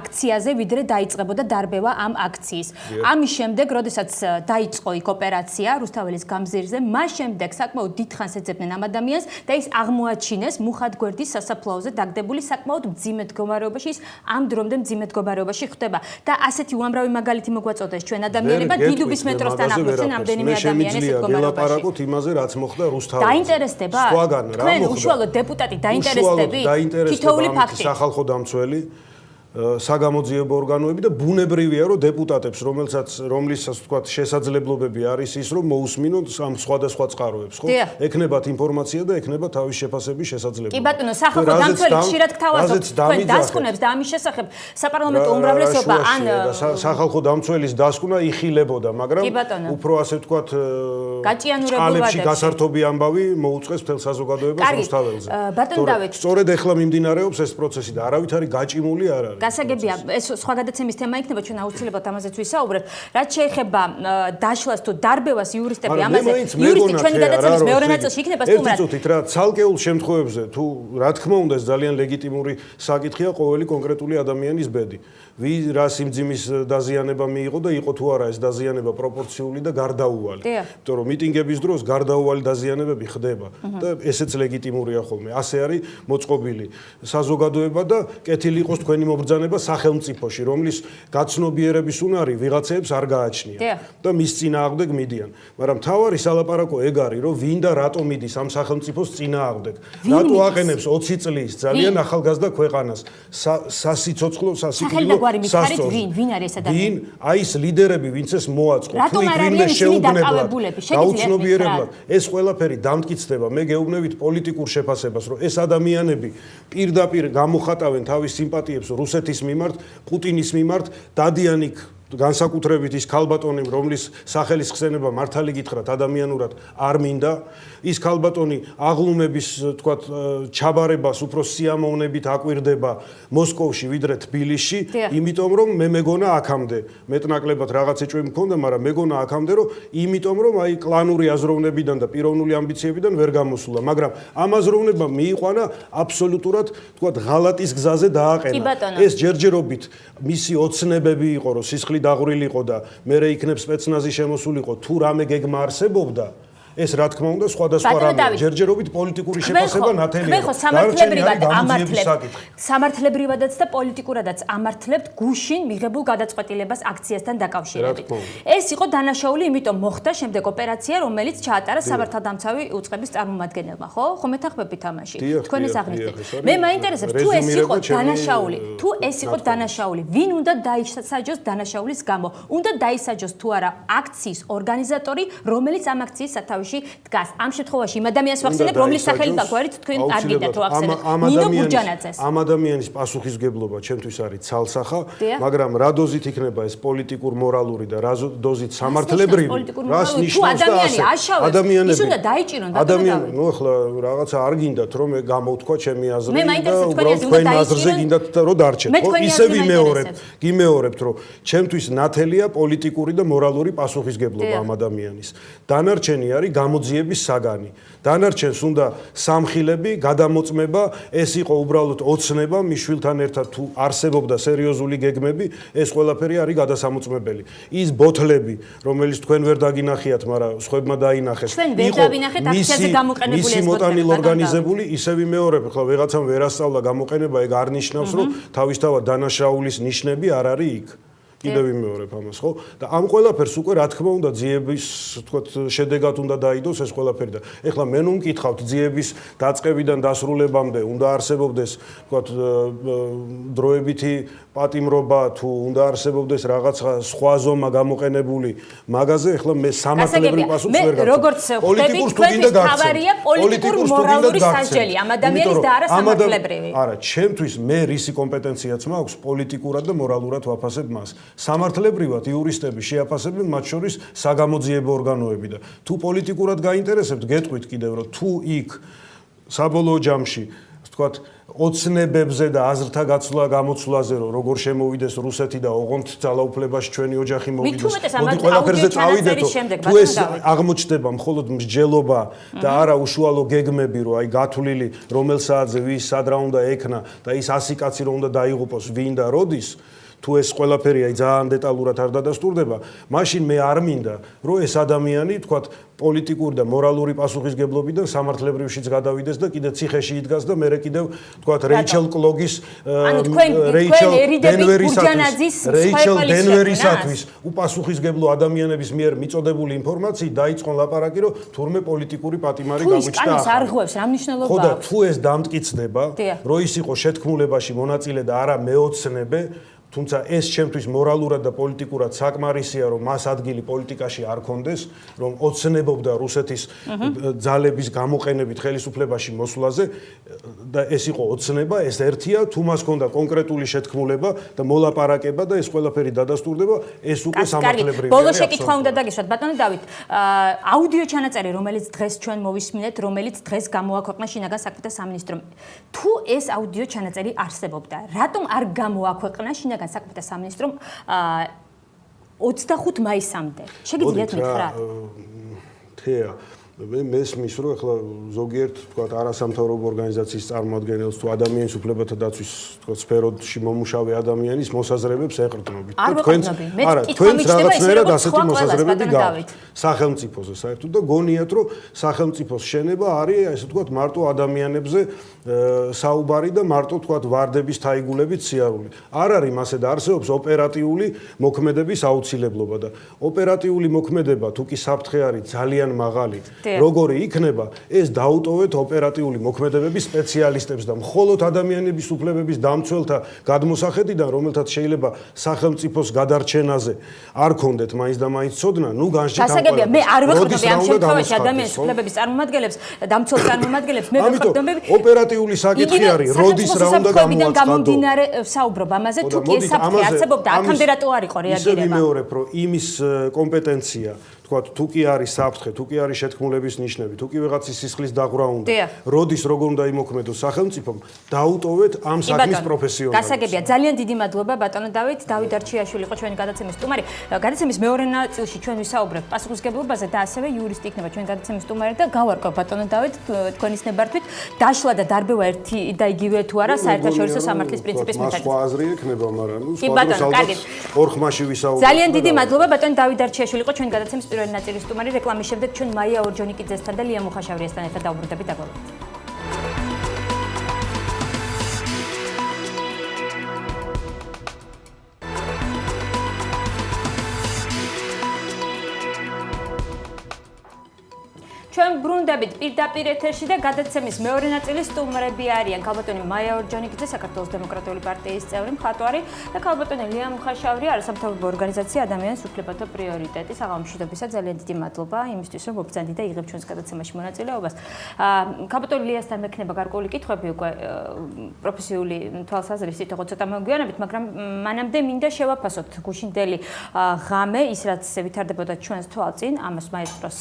Speaker 1: აქციაზე, ვიდრე დაიწყებოდა დარბევა ამ აქციის. ამის შემდეგ, როდესაც დაიწყო იქ ოპერაცია რუსთაველის გამზირზე, მას შემდეგ საკმაოდ დიდხანს ეძებდნენ ამ ადამიანს და ის აღმოაჩინეს მუხათგვერდის სასაფლაოზე დაგდებული საკმაოდ მძიმე მდგომარეობაში, ის ამ დრომდე მძიმე მდგომარეობაში ხდება. და ასეთი უამრავი მაგალითი მოგვაწოდეს ჩვენ ადამიანებმა დიდუბის მეტროსთან აღმოჩნდნენ ამდენიმე ადამიანი ეს მდგომარეობაში.
Speaker 3: ველაპარაკოთ იმაზე, რაც მოხდა რუსთაველზე.
Speaker 1: დაინტერესდება?
Speaker 3: სხვაგან რა
Speaker 1: თქვენ
Speaker 3: მოხდა?
Speaker 1: უშუალოდ დეპუტატი დაინტერესდებით? თითოეული ფაქტი.
Speaker 3: სახალხო დამცველი საგამოძიებო ორგანოები და ბუნებრივია რომ დეპუტატებს რომლისაც ვთქვათ შესაძლებლობები არის ის რომ მოусმინონ ამ სხვადასხვა წყაროებს ხო ეკნებათ ინფორმაცია და ეკნებათ თავის შეფასების შესაძლებლობა.
Speaker 1: კი ბატონო, სახალხო დამცველი ხშირად გთავაზობთ თქვენ დასკვნებს და ამის შესახებ საპარლამენტო უმრავლესობა ან
Speaker 3: სახალხო დამცველის დასკვნა იხილებოდა, მაგრამ უფრო ასე ვთქვათ
Speaker 1: გაჭიანურებულადებში
Speaker 3: გასართობი ამბავი მოუწყეს მთელ საზოგადოებას რუსთაველზე.
Speaker 1: ბატონო დავით,
Speaker 3: სწორედ ეხლა მიმდინარეობს ეს პროცესი და არავითარი გაჭიმული არ არის.
Speaker 1: გასაგებია, ეს სხვა გადაცემის თემა იქნება, ჩვენ აუცილებლად ამაზეც ვისაუბრებთ. რაც შეეხება დაშლას თუ დარბევას იურისტები ამაზე, იურისტი ჩვენი გადაცემის მეორე ნაწილში იქნება სტუმრად.
Speaker 3: ერთი წუთით რა, ცალკეულ შემთხვევებზე თუ რა თქმა უნდა ეს ძალიან ლეგიტიმური საკითხია ყოველი კონკრეტული ადამიანის ბედი. რა სიმძიმის დაზიანება მიიღო და იყო თუ არა ეს დაზიანება პროპორციული და გარდაუვალი. იმიტომ რომ მიტინგების დროს გარდაუვალი დაზიანებები ხდება და ესეც ლეგიტიმურია ხოლმე. ასე არის მოწყობილი საზოგადოება და კეთილი იყოს თქვენი მობრძანება სახელმწიფოში, რომლის გაცნობიერების უნარი ვიღაცებს არ გააჩნია და მის წინააღმდეგ მიდიან. მაგრამ თავარი სალაპარაკო ეგ არის, რომ ვინ და რატომ მიდის ამ სახელმწიფოს წინააღმდეგ. რატო აყენებს 20 წლის ძალიან ახალგაზრდა ქვეყანას სასიცოცხლო სასიკვდილო სასწორს.
Speaker 1: ვინ არის ეს ადამიანი?
Speaker 3: ვინ? აი ეს ლიდერები, ვინც ეს მოაწყო, თუ იქ ვინმე შეუგნებლად, გაუცნობიერებლად, ეს ყველაფერი დამტკიცდება. მე გეუბნებით პოლიტიკურ შეფასებას, რომ ეს ადამიანები პირდაპირ გამოხატავენ თავის სიმპათიებს რუსეთის მიმართ, პუტინის მიმართ, დადიან იქ განსაკუთრებით ის ქალბატონი, რომლის სახელის ხსენება მართალი გითხრათ ადამიანურად არ მინდა, ის ქალბატონი აღლუმების, თქვათ, ჩაბარებას უფრო სიამოვნებით აკვირდება მოსკოვში ვიდრე თბილისში, იმიტომ რომ მე მეგონა აქამდე, მეტნაკლებად რაღაც ეჭვი მქონდა, მაგრამ მეგონა აქამდე, რომ იმიტომ რომ აი კლანური აზროვნებიდან და პიროვნული ამბიციებიდან ვერ გამოსულა, მაგრამ ამ აზროვნებამ მიიყვანა აბსოლუტურად, თქვათ, ღალატის გზაზე დააყენა. ეს ჯერჯერობით მისი ოცნებები იყო, რომ სისხლი დაღვრილიყო და მერე იქნებ სპეცნაზი შემოსულიყო, თუ რამე გეგმა არსებობდა, ეს რა თქმა უნდა სხვადასხვა რამეა. ჯერჯერობით პოლიტიკური შეფასება ნათელია.
Speaker 1: ხო, სამართლებრივადაც და პოლიტიკურადაც ამართლებთ გუშინ მიღებულ გადაწყვეტილებას აქციასთან დაკავშირებით. ეს იყო დანაშაული, იმიტომ მოხდა შემდეგ ოპერაცია, რომელიც ჩაატარა სამართალდამცავი უწყების წარმომადგენელმა, ხო? ხო მეთანხმებით ამაში. თქვენ ეს აღნიშნეთ. მე მაინტერესებს თუ ეს იყო დანაშაული, ვინ უნდა დაისაჯოს დანაშაულის გამო? უნდა დაისაჯოს თუ არა აქციის ორგანიზატორი, რომელიც ამ აქციის სათავეში დგას. ამ შემთხვევაში იმ ადამიანს ვახსენებ, რომლის სახელით დაგვარით თქვენ არგინდათ რომ ახსენეთ. ნინო ბურჯანაძეს.
Speaker 3: ამ ადამიანის პასუხისგებლობა ჩემთვის არის ცალსახა, მაგრამ რა დოზით იქნება ეს პოლიტიკურ მორალური და რა დოზით სამართლებრივი? რას ნიშნავს და ადამიანები?
Speaker 1: ის უნდა დაიჭირონ
Speaker 3: ადამიანი, ნუ ახლა რაღაცა არ გინდათ რომ გამოვთქვა ჩემი აზრი და უბრალოდ თქვენ აზრზე გინდათ რომ დარჩეთ, ხო? ისე გიმეორებთ რომ ჩემთვის ნათელია პოლიტიკური და მორალური პასუხისგებლობა ამ ადამიანის. დანარჩენი არის გამოძიების საგანი. დანარჩენს უნდა სამხილები, გადამოწმება, ეს იყო უბრალოდ ოცნება, მის შვილთან ერთად თუ არსებობდა სერიოზული გეგმები, ეს ყველაფერი არის გადასამოწმებელი. ის ბოთლები, რომელიც თქვენ ვერ დაგინახიათ, მაგრამ სხვებმა დაინახეს,
Speaker 1: იყო
Speaker 3: მისი მოტანილ ორგანიზებული, ისევ ვიმეორებ, ხო, ვიღაცამ ვერ ასწავლა გამოყენება, ეგ არ ნიშნავს, რომ თავისთავად დანაშაულის ნიშნები არ არის იქ. კიდევ ვიმეორებ ამას, ხო? და ამ ყველაფერს უკვე რა თქმა უნდა ძიების, თქვათ, შედეგად უნდა დაიდოს ეს ყველაფერი და ეხლა მე ნუ მკითხავთ ძიების დაწყებიდან დასრულებამდე უნდა არსებობდეს, თქვათ, დროებითი პატიმრობა თუ უნდა არსებობდეს რაღაცა სხვა ზომა გამოყენებული მაგაზე, ეხლა მე სამართლებრივ პასუხს ვერ გავცემ.
Speaker 1: როგორც ხვდები, თქვენთვის თავარია პოლიტიკურ-მორალური სასჯელი ამ ადამიანის და არა სამართლებრივი.
Speaker 3: არა, ჩემთვის მე რისი კომპეტენციაც მაქვს პოლიტიკურად და მორალურად ვაფასებ მას. სამართლებრივად იურისტები შეაფასებენ მათ შორის საგამოძიებო ორგანოები და თუ პოლიტიკურად გაინტერესებთ, გეტყვით კიდევ რომ თუ იქ საბოლოო ჯამში, თქვათ, ოცნებებზე და აზრთა გაცვლა გამოცვლაზე რომ როგორ შემოვიდეს რუსეთი და ოღონდ ძალაუფლებაში ჩვენი ოჯახი მოვიდეს. მოდი ყველაფერზე წავიდეთო. თუ ეს აღმოჩნდება მხოლოდ მსჯელობა და არა უშუალო გეგმები, რომ აი გათვლილი რომელ საათზე ვის სად რა უნდა ექნა და ის 100 კაცი რომ უნდა დაიღუპოს ვინ და როდის, თუ ეს ყველაფერი აი ძალიან დეტალურად არ დადასტურდება, მაშინ მე არ მინდა, რომ ეს ადამიანი, თქვათ, პოლიტიკური და მორალური პასუხისგებლობიდან სამართლებრივშიც გადავიდეს და კიდე ციხეში იდგას და მერე კიდევ, თქვათ, რეიჩელ კლოგის, რეიჩელ დენვერისათვის უპასუხისგებლო ადამიანების მიერ მიწოდებული ინფორმაციით დაიწყონ ლაპარაკი, რომ თურმე პოლიტიკური პატიმარი გამოჩნდა.
Speaker 1: ანუ სარღვევს რა მნიშვნელობა აქვს?
Speaker 3: ხო და თუ ეს დამტკიცდება, რომ ის იყო შეთქმულებაში მონაწილე და არა მეოცნებე, თუმცა ეს ჩემთვის მორალურად და პოლიტიკურად საკმარისია, რომ მას ადგილი პოლიტიკაში არ კონდეს, რომ ოცნებობდა რუსეთის ძალების გამოყენებით ხელისუფლებაში მოსვლაზე და ეს იყო ოცნება, ეს ერთია, თუ მას ჰქონდა კონკრეტული შეთქმულება და მოლაპარაკება და ეს ყველაფერი დადასტურდება, ეს უკვე სამართლებრივია.
Speaker 1: ბოლო შეკითხვა უნდა დაგისვათ, ბატონო დავით. აუდიო ჩანაწერი, რომელიც დღეს ჩვენ მოვისმინეთ, რომელიც დღეს გამოაქვეყნა შინაგან საქმეთა სამინისტრომ. თუ ეს აუდიო ჩანაწერი არსებობდა, რატომ არ გამოაქვეყნა შინაგან საქმეთა სამინისტრომ 25 მაისამდე. შეგიძლიათ მითხრათ?
Speaker 3: თეა, მე მესმის, რომ ახლა ზოგიერთ, თქვათ, არასამთავრობო ორგანიზაციის წარმოადგენელს თუ ადამიანის უფლებათა დაცვის, თქვათ, სფეროში მომუშავე ადამიანის მოსაზრებებს ეყრდნობით. თქვენც რაღაცნაირად ასეთი მოსაზრებები გაქვთ სახელმწიფოზე საერთოდ და გონიათ, რომ სახელმწიფოს შენება არის, ასე ვთქვათ, მარტო ადამიანებზე საუბარი და მარტო, თქვათ, ვარდების თაიგულებით სიარული. არ არის მასე და არსებობს ოპერატიული მოქმედების აუცილებლობა და ოპერატიული მოქმედება თუ კი საფრთხე არის ძალიან მაღალი, როგორი იქნება, ეს დაუტოვეთ ოპერატიული მოქმედებების სპეციალისტებს და მხოლოდ ადამიანების უფლებების დამცველთა გადმოსახედიდან, რომელთაც შეიძლება სახელმწიფოს გადარჩენაზე არ კონდეთ მაინც და მაინც ცოდნა, ნუ განსჯით ამ
Speaker 1: ყველაფერს. მე არ ვეხმობები ამ შემთხვევაში ადამიანის უფლებების წარმომადგენლებს, დამცველ წარმომადგენლებს, მე ვეხმობები
Speaker 3: ოპერატიული საკითხი არის, როდის რა უნდა გამოაცხადო.
Speaker 1: გამომდინარე საუბრობ ამაზე, თუ კი ეს საფრთხე არსებობდა, აქამდე რატო არ იყო რეაგირება?
Speaker 3: ისე ვიმეორებ, რომ იმის კომპეტენცია, თქვათ, თუ კი არის საფრთხე, თუ კი არის შეთქმულების ნიშნები, თუ კი ვიღაცის სისხლის დაღვრა უნდა, როდის როგორ უნდა იმოქმედოს სახელმწიფომ, დაუტოვეთ ამ საქმის პროფესიონალებს.
Speaker 1: გასაგებია, ძალიან დიდი მადლობა ბატონო დავით. დავით არჩიაშვილი იყო ჩვენი გადაცემის სტუმარი. გადაცემის მეორე ნაწილში ჩვენ ვისაუბრებთ პასუხისგებლობაზე და ასევე იურისტი იქნება ჩვენი გადაცემის სტუმარი და გავარკვევ ბატონო დავით თქვენის ნებართვით დაშლა და დარბევა ერთი და იგივე თუ არა საერთაშორისო სამართლის პრინციპის მიხედვით.
Speaker 3: სხვა აზრი ექნება, მაგრამ ნუ სხვა ალბათ ორ ხმაში ვისაუბრებთ.
Speaker 1: ძალიან დიდი მადლობა ბატონო დავით არჩიაშვილი იყო ჩვენი გადაცემის პირველი ნაწილის სტუმარი რეკლამის შემდეგ ჩვენ მაია ორჯონიკიძესთან და ლია მუხაშავრიასთან ერთად დავბრუნდებით დაგვალოთ. ჩვენ ბრუნდებით პირდაპირ ეთერში და გადაცემის მეორე ნაწილის სტუმრები არიან ქალბატონი მაია ორჯონიკიძე, საქართველოს დემოკრატიული პარტიის წევრი მხატვარი და ქალბატონი ლია მუხაშავრია, არასამთავრობო ორგანიზაცია ადამიანის უფლებათა პრიორიტეტი. საღამოშიდობისა ძალიან დიდი მადლობა იმისთვის, რომ მოგწანდით და იღებთ ჩვენს გადაცემაში მონაწილეობას. ქალბატონი ლიასთან მექნება გარკვეული კითხვები უკვე პროფესიული თვალსაზრისით იყო ცოტა მოგვიანებით, მაგრამ მანამდე მინდა შევაფასოთ გუშინდელი ღამე, ის რაც ვითარდებოდა ჩვენს თვალწინ, ამას მაესტროს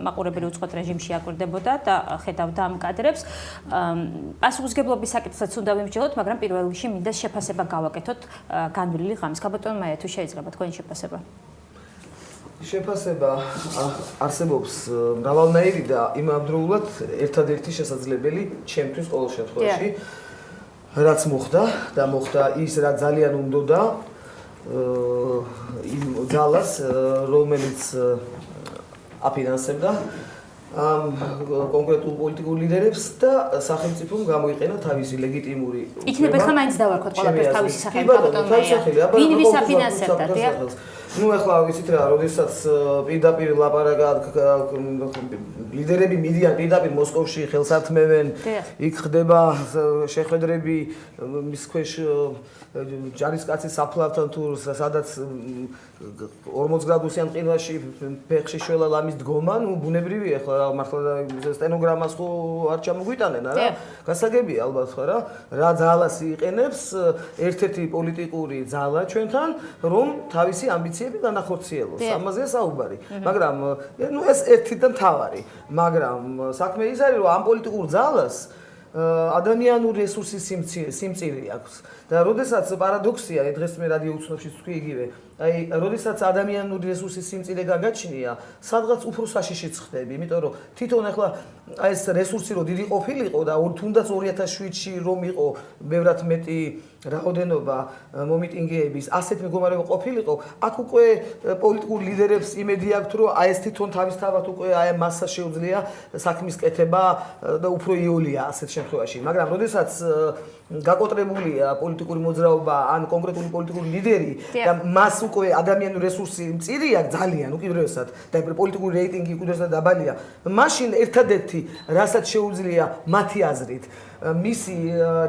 Speaker 1: მაყურებელი უწყო რეჟიმში აკვირდებოდა და ხედავდა ამ კადრებს. პასუხისგებლობის საკითხსაც უნდა ვიმსჯელოთ, მაგრამ პირველ რიგში მინდა შეფასება გავაკეთოთ განვლილი ღამის. ქალბატონ მაია, თუ შეიძლება თქვენი შეფასება.
Speaker 4: შეფასება არსებობს მრავალნაირი და იმავდროულად ერთადერთი შესაძლებელი ჩემთვის ყოველ შემთხვევაში. რაც მოხდა და მოხდა ის, რაც ძალიან უნდოდა იმ ძალას, რომელიც აფინანსებდა კონკრეტულ პოლიტიკურ ლიდერებს და სახელმწიფომ გამოიყენა თავისი ლეგიტიმური უფლება.
Speaker 1: იქნება ხა მაინც დავარქვათ ყველაფერს თავისი სახელი ქალბატონია. ვინ ვის აფინანსებდა, დიახ?
Speaker 4: ნუ ახლა ვიცით რა, როდესაც პირდაპირ ლაპარაკად ლიდერები მიდიან პირდაპირ მოსკოვში ხელსართმევენ, იქ ხდება შეხვედრები მის ქვეშ ჯარისკაცის საფლავთან თუ სადაც 40 გრადუსიან ყინვაში ფეხში შველა ლამის დგომა, ნუ ბუნებრივია ახლა მართლა სტენოგრამას ხო არ ჩამოგვიტანენ არა? გასაგებია ალბათ ხო რა? რა ძალას იყენებს ერთ-ერთი პოლიტიკური ძალა ჩვენთან, რომ თავისი ამბიციები განახორციელოს. ამაზე საუბარი. მაგრამ ნუ ეს ერთი და მთავარი. მაგრამ საქმე ის არის, რომ ამ პოლიტიკურ ძალას ადამიანური რესურსის სიმწირე აქვს. და როდესაც პარადოქსია, დღეს მე რადიო უცნობში თქვი იგივე, აი, როდესაც ადამიანური რესურსის სიმწირე გაგაჩნია, სადღაც უფრო საშიშიც ხდები, იმიტომ რომ თვითონ ახლა აი ეს რესურსი რო დიდი ყოფილიყო და თუნდაც 2007-ში რომ იყო ბევრად მეტი რაოდენობა მომიტინგეების, ასეთ მდგომარეობა ყოფილიყო, აქ უკვე პოლიტიკურ ლიდერებს იმედი აქვთ, რომ აი ეს თვითონ თავისთავად უკვე აი მასა შეუძლია საქმის კეთება და უფრო იოლია ასეთ შემთხვევაში. მაგრამ როდესაც გაკოტრებულია პოლიტიკური მოძრაობა ან კონკრეტული პოლიტიკური ლიდერი და მას უკვე ადამიანური რესურსი მწირი აქვს ძალიან უკიდურესად და პოლიტიკური რეიტინგი უკიდურესად დაბალია, მაშინ ერთადერთი რასაც შეუძლია მათი აზრით მისი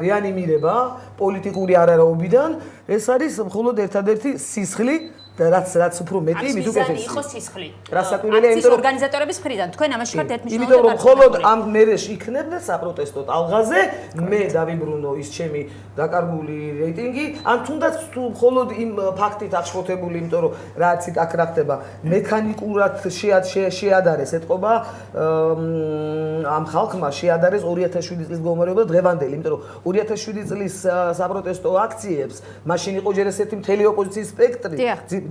Speaker 4: რეანიმირება პოლიტიკური არარაობიდან, ეს არის მხოლოდ ერთადერთი სისხლი და რაც უფრო მეტი მით უკეთესი.
Speaker 1: იყო სისხლი.
Speaker 4: რასაკვირველია,
Speaker 1: იმიტომ რომ ორგანიზატორების მხრიდან თქვენ ამაში ხართ ერთმნიშვნელოვანი.
Speaker 4: იმიტომ რომ მხოლოდ ამ მერეში იქნებდა საპროტესტო ტალღაზე, მე დავიბრუნო ის ჩემი დაკარგული რეიტინგი, ან თუნდაც თუ მხოლოდ იმ ფაქტით აღშფოთებული, იმიტომ რომ რაც აქ რა ხდება, მექანიკურად შეადარეს ეთყობა ამ ხალხმა შეადარეს 2007 წლის მდგომარეობა დღევანდელი, იმიტომ რომ 2007 წლის საპროტესტო აქციებს მაშინ იყო ჯერ ესეთი მთელი ოპოზიციის სპექტრი.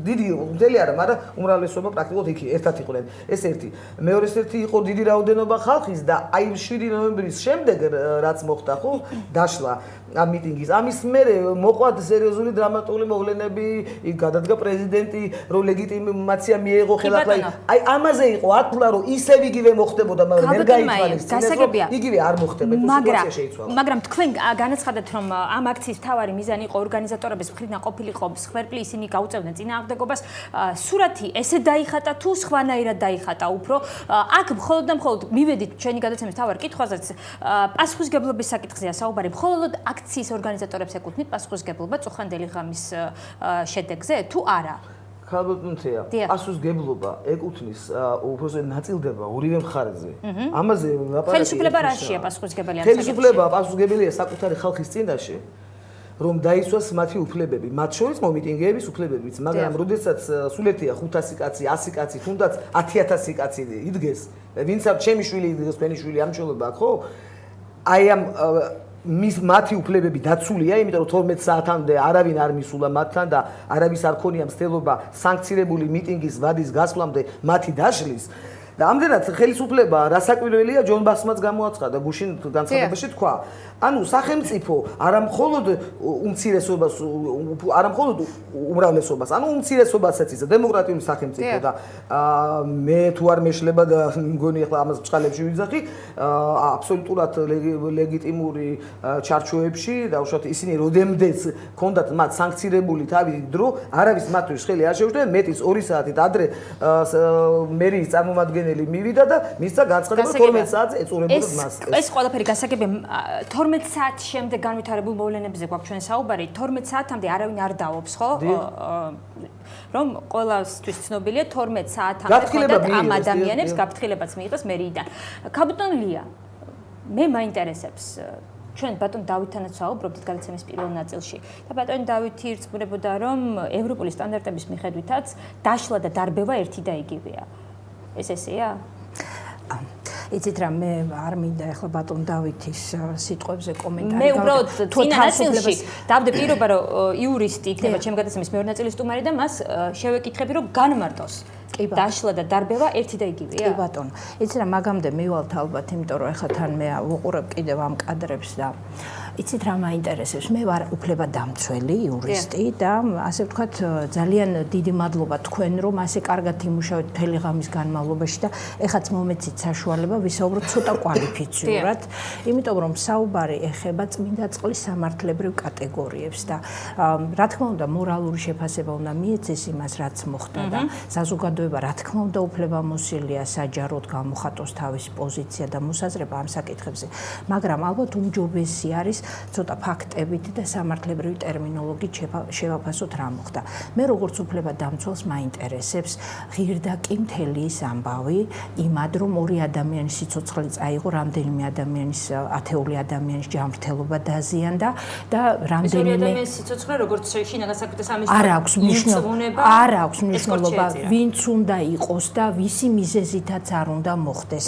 Speaker 4: დიდი მთელი არა, მაგრამ უმრავლესობა პრაქტიკულად იქ ერთად იყვნენ. ეს ერთი. მეორე ერთი იყო დიდი რაოდენობა ხალხის და აი 7 ნოემბრის შემდეგ რაც მოხდა, ხო, დაშლა ამ მიტინგის. ამის მერე მოყვა სერიოზული დრამატული მოვლენები, იქ გადადგა პრეზიდენტი, რომ ლეგიტიმაცია მიეღო ხელახლა. აი ამაზე იყო ათვლა, რომ ისევ იგივე მოხდებოდა, მაგრამ ვერ გაითვალისწინეს, რომ იგივე არ მოხდება, სიტუაცია შეიცვალა.
Speaker 1: მაგრამ თქვენ განაცხადეთ, რომ ამ აქციის მთავარი მიზანი იყო ორგანიზატორების მხრიდან ყოფილიყო მსხვერპლი, ისინი გაუწევდნენ წინააღმდეგობას. სურათი ესე დაიხატა თუ სხვანაირად დაიხატა უფრო? აქ მხოლოდ და მხოლოდ მივედით ჩვენი გადაცემის მთავარ კითხვაზეც, პასუხისგებლობის საკითხზეა საუბარი. მხოლოდ აქციის ორგანიზატორებს ეკუთვნით პასუხისგებლობა წუხანდელი ღამის შედეგზე თუ არა?
Speaker 4: ქალბატონია, პასუხისგებლობა ეკუთვნის უბრალოდ ნაწილდება ორივე მხარეზე. ამაზე ლაპარაკია.
Speaker 1: ხელისუფლება რაშია პასუხისგებელი?
Speaker 4: ხელისუფლება პასუხისგებელია საკუთარი ხალხის წინაშე, რომ დაიცვას მათი უფლებები, მათ შორის მომიტინგეების უფლებებიც, მაგრამ როდესაც სულეთია 500 კაცი, 100 კაცი, თუნდაც 10000 კაცი იდგეს, ვინც ამ ჩემი შვილი იდგეს, თქვენი შვილი ამჩოლობა, ხო? აი ამ მათი უფლებები დაცულია, იმიტომ რომ 12 საათამდე არავინ არ მისულა მათთან და არავის არ ქონია მცდელობა სანქცირებული მიტინგის ვადის გასვლამდე მათი დაშლის. და ამდენად ხელისუფლება რასაკვირველია ჯონ ბასმაც გამოაცხადა გუშინ განცხადებაში თქვა ანუ სახელმწიფო არამხოლოდ უმცირესობას არამხოლოდ უმრავლესობას ანუ უმცირესობასაც იცის დემოკრატიული სახელმწიფო და მე თუ არ მეშლება და მგონი ახლა ამას ბჭყალებში ვიძახი აბსოლუტურად ლეგიტიმური ჩარჩოებში და უშუალოდ ისინი როდემდეც ქონდათ მათ სანქცირებული თავისი დრო არავის მათთვის ხელი არ შეუშვდა მეტის 2 საათით ადრე მერიის წარმომადგენელი მივიდა და მისცა განცხადება 12 საათზე ეწურებოდა მას
Speaker 1: ეს ყველაფერი გასაგებია 12 საათის შემდეგ განვითარებულ მოვლენებზე გვაქვს ჩვენ საუბარი 12 საათამდე არავინ არ დაობს ხო რომ ყველასთვის ცნობილია 12 საათამდე ამ ადამიანებს გაფრთხილებაც მიიღეს მერიიდან კაპიტან ლია მე მაინტერესებს ჩვენ ბატონ დავითთანაც საუბრობდით გადაცემის პირველ ნაწილში და ბატონ დავითი ირწმუნებოდა რომ ევროპული სტანდარტების მიხედვითაც დაშლა და დარბევა ერთი და იგივეა ეს ესეა
Speaker 5: იცით რა მე არ მინდა ახლა ბატონ დავითის სიტყვებზე კომენტარი
Speaker 1: მე უბრალოდ წინა ნაწილში დავდე პირობა რომ იურისტი იქნება ჩემი გადაცემის მეორე ნაწილის სტუმარი და მას შევეკითხები რომ განმარტოს დაშლა და დარბევა ერთი და იგივეა
Speaker 5: კი ბატონო იცით რა მაგამდე მივალთ ალბათ იმიტომ რომ ახლა თან მე ვუყურებ კიდევ ამ კადრებს და იცით რა მაინტერესებს მე ვარ უფლებადამცველი იურისტი და ასე ვთქვათ ძალიან დიდი მადლობა თქვენ რომ ასე კარგად იმუშავეთ მთელი ღამის განმავლობაში და ეხაც მომეცით საშუალება ვისაუბროთ ცოტა კვალიფიციურად იმიტომ რომ საუბარი ეხება წმინდა წყლის სამართლებრივ კატეგორიებს და რა თქმა უნდა მორალური შეფასება უნდა მიეცეს იმას რაც მოხდა და საზოგადოება რა თქმა უნდა უფლებამოსილია საჯაროდ გამოხატოს თავისი პოზიცია და მოსაზრება ამ საკითხებზე მაგრამ ალბათ უმჯობესი არის ცოტა ფაქტებით და სამართლებრივი ტერმინოლოგიით შევაფასოთ რა მოხდა. მე როგორც უფლებადამცველს მაინტერესებს ღირდაკი მთელი ის ამბავი, იმად რომ ორი ადამიანის სიცოცხლე წაიღო, რამდენიმე ადამიანის ათეული ადამიანის ჯანმრთელობა დაზიანდა და რამდენიმე
Speaker 1: ადამიანის სიცოცხლე როგორც შინაგან საქმეთა სამინისტრო
Speaker 5: არ აქვს მნიშვნელობა, არ აქვს მნიშვნელობა, ვინც უნდა იყოს და ვისი მიზეზითაც არ უნდა მოხდეს.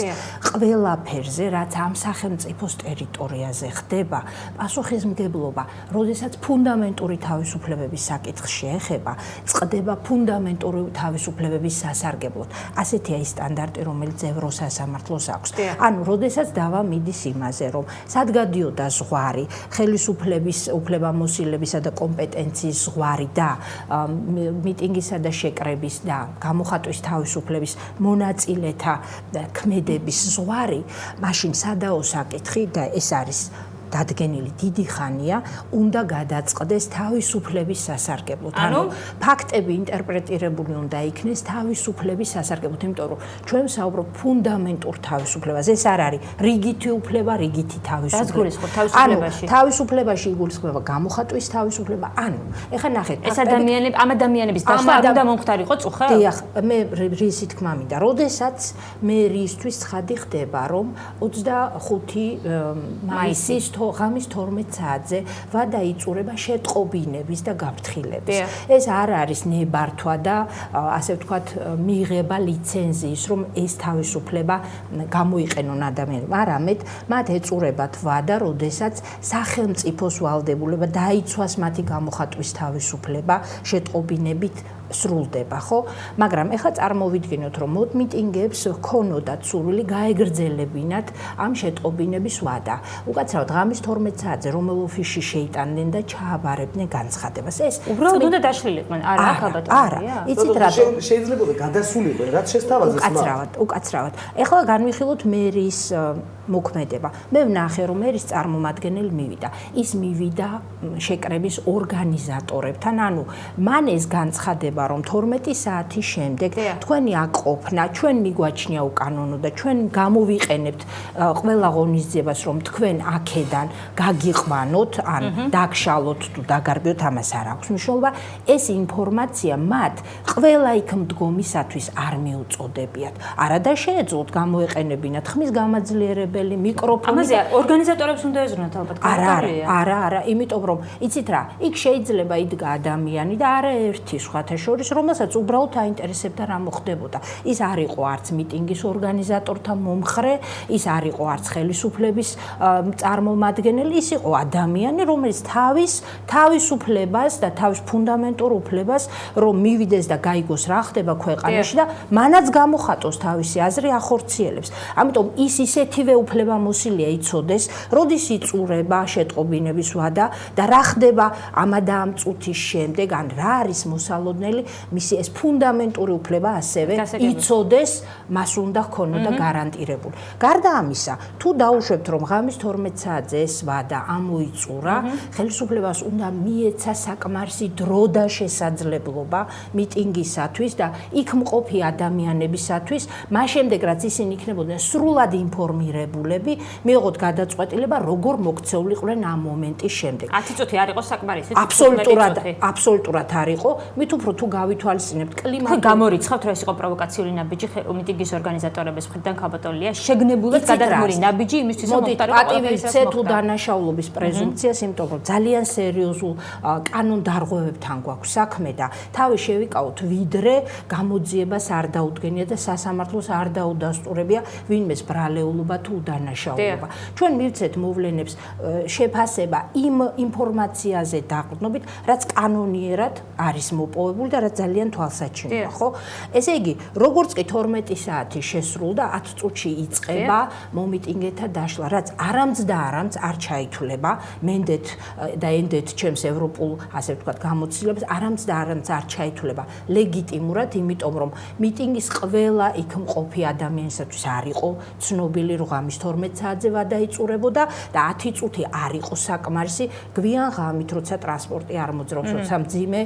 Speaker 5: ყველაფერზე, რაც ამ სახელმწიფოს ტერიტორიაზე ხდება, პასუხისმგებლობა, როდესაც ფუნდამენტური თავისუფლებების საკითხს შეეხება, წყდება ფუნდამენტური თავისუფლებების სასარგებლოდ. ასეთია ის სტანდარტი, რომელიც ევროსასამართლოს აქვს. ანუ, როდესაც დავა მიდის იმაზე, რომ სად გადიოდა ზღვარი, ხელისუფლების, უფლებამოსილებისა და კომპეტენციის ზღვარი და მიტინგისა და შეკრების და გამოხატვის თავისუფლების მონაწილეთა ქმედების ზღვარი, მაშინ სადაო საკითხი და ეს არის დადგენილი დიდი ხანია, უნდა გადაწყდეს თავისუფლების სასარგებლოდ. ანუ ფაქტები ინტერპრეტირებული უნდა იქნეს თავისუფლების სასარგებლოდ, იმიტომ რომ ჩვენ ვსაუბრობ ფუნდამენტურ თავისუფლებას. ეს არ არის რიგითი უფლება, რიგითი თავისუფლება.
Speaker 1: რაც გულისხმობს თავისუფლებაში.
Speaker 5: თავისუფლებაში იგულისხმება გამოხატვის თავისუფლება. ანუ, ეხლა ნახეთ,
Speaker 1: ეს ადამიანები, ამ ადამიანების დაშლა არ უნდა მომხდარიყო წუხა?
Speaker 5: დიახ, მე რისი თქმა მინდა, როდესაც მე რისთვის ცხადი ხდება, რომ 25 მაისის ღამის 12 საათზე ვადა იწურება შეტყობინების და გაფრთხილების. ეს არ არის ნებართვა და ასე ვთქვათ მიიღება ლიცენზიის, რომ ეს თავისუფლება გამოიყენონ ადამიანებმა. არამედ მათ ეწურებათ ვადა, როდესაც სახელმწიფოს ვალდებულება დაიცვას მათი გამოხატვის თავისუფლება შეტყობინებით სრულდება, ხო? მაგრამ ეხლა წარმოვიდგინოთ, რომ მიტინგებს ქონოდათ სურვილი გაეგრძელებინათ ამ შეტყობინების ვადა. უკაცრავად ღამის 12 საათზე რომელ ოფისში შეიტანდნენ და ჩააბარებდნენ განცხადებას. ეს
Speaker 1: უბრალოდ უნდა დაშლილიყვნენ, არა ალბათ.
Speaker 5: არა, იცით რა
Speaker 4: შეიძლება გადასულიყვნენ, რაც შესთავაზეს
Speaker 5: უკაცრავად, უკაცრავად. ეხლა განვიხილოთ მერის მოქმედება. მე ვნახე, რომ მერის წარმომადგენელი მივიდა. ის მივიდა შეკრების ორგანიზატორებთან, ანუ მან ეს განცხადება რომ 12 საათის შემდეგ თქვენი აკოფნა, ჩვენ მიგვაჩნია უკანონო და ჩვენ გამოვიყენებთ ყველა ღონისძიებას, რომ თქვენ აქედან გაგიყვანოთ, ან დაგშალოთ თუ დაგარბიოთ, ამას არ აქვს მნიშვნელობა. ეს ინფორმაცია მათ ყველა იქ მდგომისათვის არ მიუწოდებიათ. არადა შეეძლოთ გამოეყენებინათ ხმის გამაძლიერებელი მიკროფონი.
Speaker 1: ამაზე ორგანიზატორებს უნდა ეზრუნოთ ალბათ.
Speaker 5: არა, იმიტომ რომ იცით რა, იქ შეიძლება იდგა ადამიანი და არაერთი სხვათა შორის, რომელსაც უბრალოდ აინტერესებდა რა მოხდებოდა. ის არ იყო არც მიტინგის ორგანიზატორთა მომხრე, ის არ იყო არც ხელისუფლების წარმომადგენელი, ის იყო ადამიანი, რომელიც თავისუფლებას და თავის ფუნდამენტურ უფლებას რომ მივიდეს და გაიგოს რა ხდება ქვეყანაში და მანაც გამოხატოს თავისი აზრი ახორციელებს. ამიტომ ის ისეთივე უფლებამოსილია იცოდეს, როდის იწურება შეტყობინების ვადა და რა ხდება ამა და ამ წუთის შემდეგ, ან რა არის მოსალოდნელი, მისი ეს ფუნდამენტური უფლება ასევე იცოდეს, მას უნდა ჰქონოდა გარანტირებული. გარდა ამისა, თუ დაუშვებთ რომ ღამის 12 საათზე ეს ვადა ამოიწურა, ხელისუფლებას უნდა მიეცა საკმარისი დრო და შესაძლებლობა მიტინგისათვის და იქ მყოფი ადამიანებისათვის, მას შემდეგ რაც ისინი იქნებოდნენ სრულად ინფორმირებულები, მიიღოთ გადაწყვეტილება, როგორ მოქცეულიყვნენ ამ მომენტის შემდეგ.
Speaker 1: 10 წუთი არ იყო საკმარისი?
Speaker 5: აბსოლუტურად არ იყო. მით უფრო თუ გავითვალისწინებთ კლიმატურ
Speaker 1: გამორიცხავთ, რომ ეს იყო პროვოკაციული ნაბიჯი მიტინგის ორგანიზატორების მხრიდან ქაბატონია, შეგნებულად გადადგმული ნაბიჯი იმისთვის, რომ მომხდარიყო
Speaker 5: პატივიცე თუ დანაშაულობის პრეზუმპციას, იმიტომ რომ ძალიან სერიოზულ კანონდარღვევებთან გვაქვს საქმე და თავი შევიკავოთ, ვიდრე გამოძიებას არ დაუდგენია და სასამართლოს არ დაუდასტურებია ვინმეს ბრალეულობა თუ დანაშაულობა. ჩვენ მივცეთ მოვლენებს შეფასება იმ ინფორმაციაზე დაყრდნობით, რაც კანონიერად არის მოპოვებული და რაც ძალიან თვალსაჩინოა, ხო? ესე იგი, როგორც კი 12 საათი შესრულდა, 10 წუთში იწყება მომიტინგეთა დაშლა, რაც არამც და არამც არ ჩაითვლება მენდეთ და ენდეთ ჩემს ევროპულ, ასე ვთქვათ, გამოცდილებას, არამც და არამც არ ჩაითვლება ლეგიტიმურად, იმიტომ რომ მიტინგის ყველა იქ მყოფი ადამიანისათვის არ იყო ცნობილი, რომ ღამის 12 საათზე ვადა იწურებოდა და 10 წუთი არ იყო საკმარისი გვიან ღამით, როცა ტრანსპორტი არ მოძრაობს, როცა მძიმე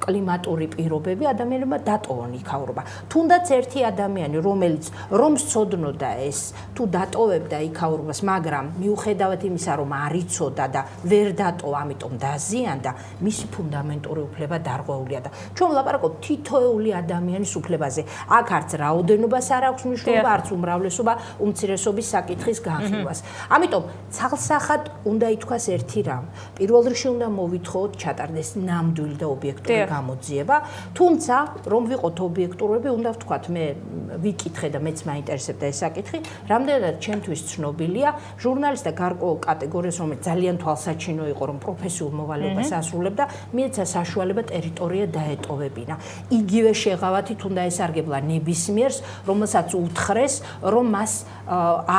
Speaker 5: კლიმატური პირობები ადამიანებმა დატოვონ იქაურობა. თუნდაც ერთი ადამიანი, რომელიც რომ სცოდნოდა ეს, თუ დატოვებდა იქაურობას, მაგრამ მიუხედავად იმისა, რომ არ იცოდა და ვერ დატოვა, ამიტომ დაზიანდა, მისი ფუნდამენტური უფლება დარღვეულია და ჩვენ ვლაპარაკობთ თითოეული ადამიანის უფლებაზე. აქ არც რაოდენობას არ აქვს მნიშვნელობა, არც უმრავლესობა უმცირესობის საკითხის განხილვას. ამიტომ ცალსახად უნდა ითქვას ერთი რამ. პირველ რიგში უნდა მოვითხოვოთ ჩატარდეს ნამდვილი და ობიექტური გამოძიება, თუმცა რომ ვიყოთ ობიექტურები, უნდა ვთქვათ, მე ვიკითხე და მეც მაინტერესებდა ეს საკითხი, რამდენად ჩემთვის ცნობილია, ჟურნალისტთა გარკვეულ კატეგორიას, რომელიც ძალიან თვალსაჩინო იყო, რომ პროფესიულ მოვალეობას ასრულებდა, მიეცა საშუალება ტერიტორია დაეტოვებინა. იგივე შეღავათით უნდა ესარგებლა ნებისმიერს, რომელსაც უთხრეს, რომ მას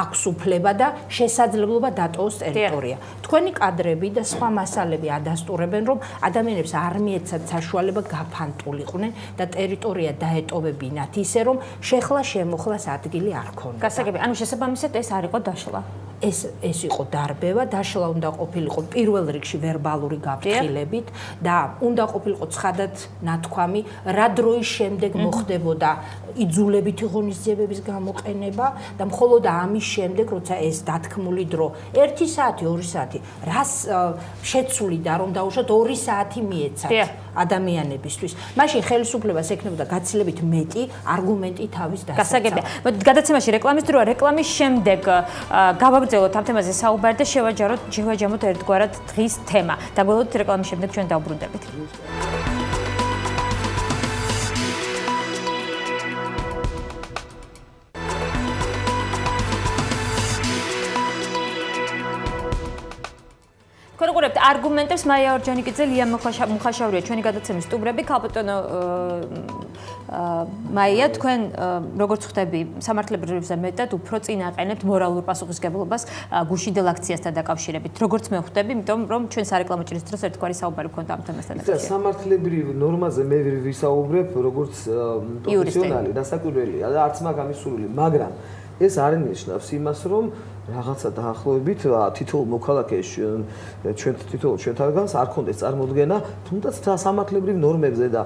Speaker 5: აქვს უფლება და შესაძლებლობა დატოვოს ტერიტორია. თქვენი კადრები და სხვა მასალები ადასტურებენ, რომ ადამიანებს არ მიეცათ საშუალება გაფანტულიყვნენ და ტერიტორია დაეტოვებინათ ისე, რომ შეხლა-შემოხლას ადგილი არ ქონდა.
Speaker 1: გასაგები, ანუ შესაბამისად ეს არ იყო დაშლა.
Speaker 5: ეს იყო დარბევა, დაშლა უნდა ყოფილიყო პირველ რიგში ვერბალური გაფრთხილებით და უნდა ყოფილიყო ცხადად ნათქვამი, რა დროის შემდეგ მოხდებოდა იძულებითი ღონისძიებების გამოყენება და მხოლოდ ამის შემდეგ, როცა ეს დათქმული დრო 1 საათი, 2 საათი, რას შეცვლიდა, რომ დაუშვათ 2 საათი მიეცათ ადამიანებისთვის. მაშინ ხელისუფლებას ექნებოდა გაცილებით მეტი არგუმენტი თავის დასაცავად.
Speaker 1: გასაგებია. მოდით გადაცემაში რეკლამის დროა, რეკლამის შემდეგ გავაგრძელოთ ამ თემაზე საუბარი და შევაჯამოთ ერთგვარად დღის თემა. დაგველოდოთ რეკლამის შემდეგ ჩვენ დავბრუნდებით. თქვენ უყურებთ არგუმენტებს, მაია ორჯონიკიძე, ლია მუხაშავრია, ჩვენი გადაცემის სტუმრები, ქალბატონო მაია, თქვენ როგორც ხვდები, სამართლებრივზე მეტად უფრო წინ აყენებთ მორალურ პასუხისმგებლობას გუშინდელ აქციასთან დაკავშირებით. როგორც მე ხვდები, იმიტომ რომ ჩვენ სარეკლამო ჭრის დროს ერთგვარი საუბარი გვქონდა ამ თემასთან დაკავშირებით.
Speaker 4: სამართლებრივ ნორმაზე მე ვისაუბრებ როგორც პროფესიონალი, დასაკვირველია და არც მაგამის სურვილი, მაგრამ ეს არ ნიშნავს იმას, რომ რაღაცა დაახლოებით თითოეულ მოქალაქეს ჩვენ თითოეულ ჩვენთანგანს არ ქონდეს წარმოდგენა თუნდაც სამართლებრივ ნორმებზე და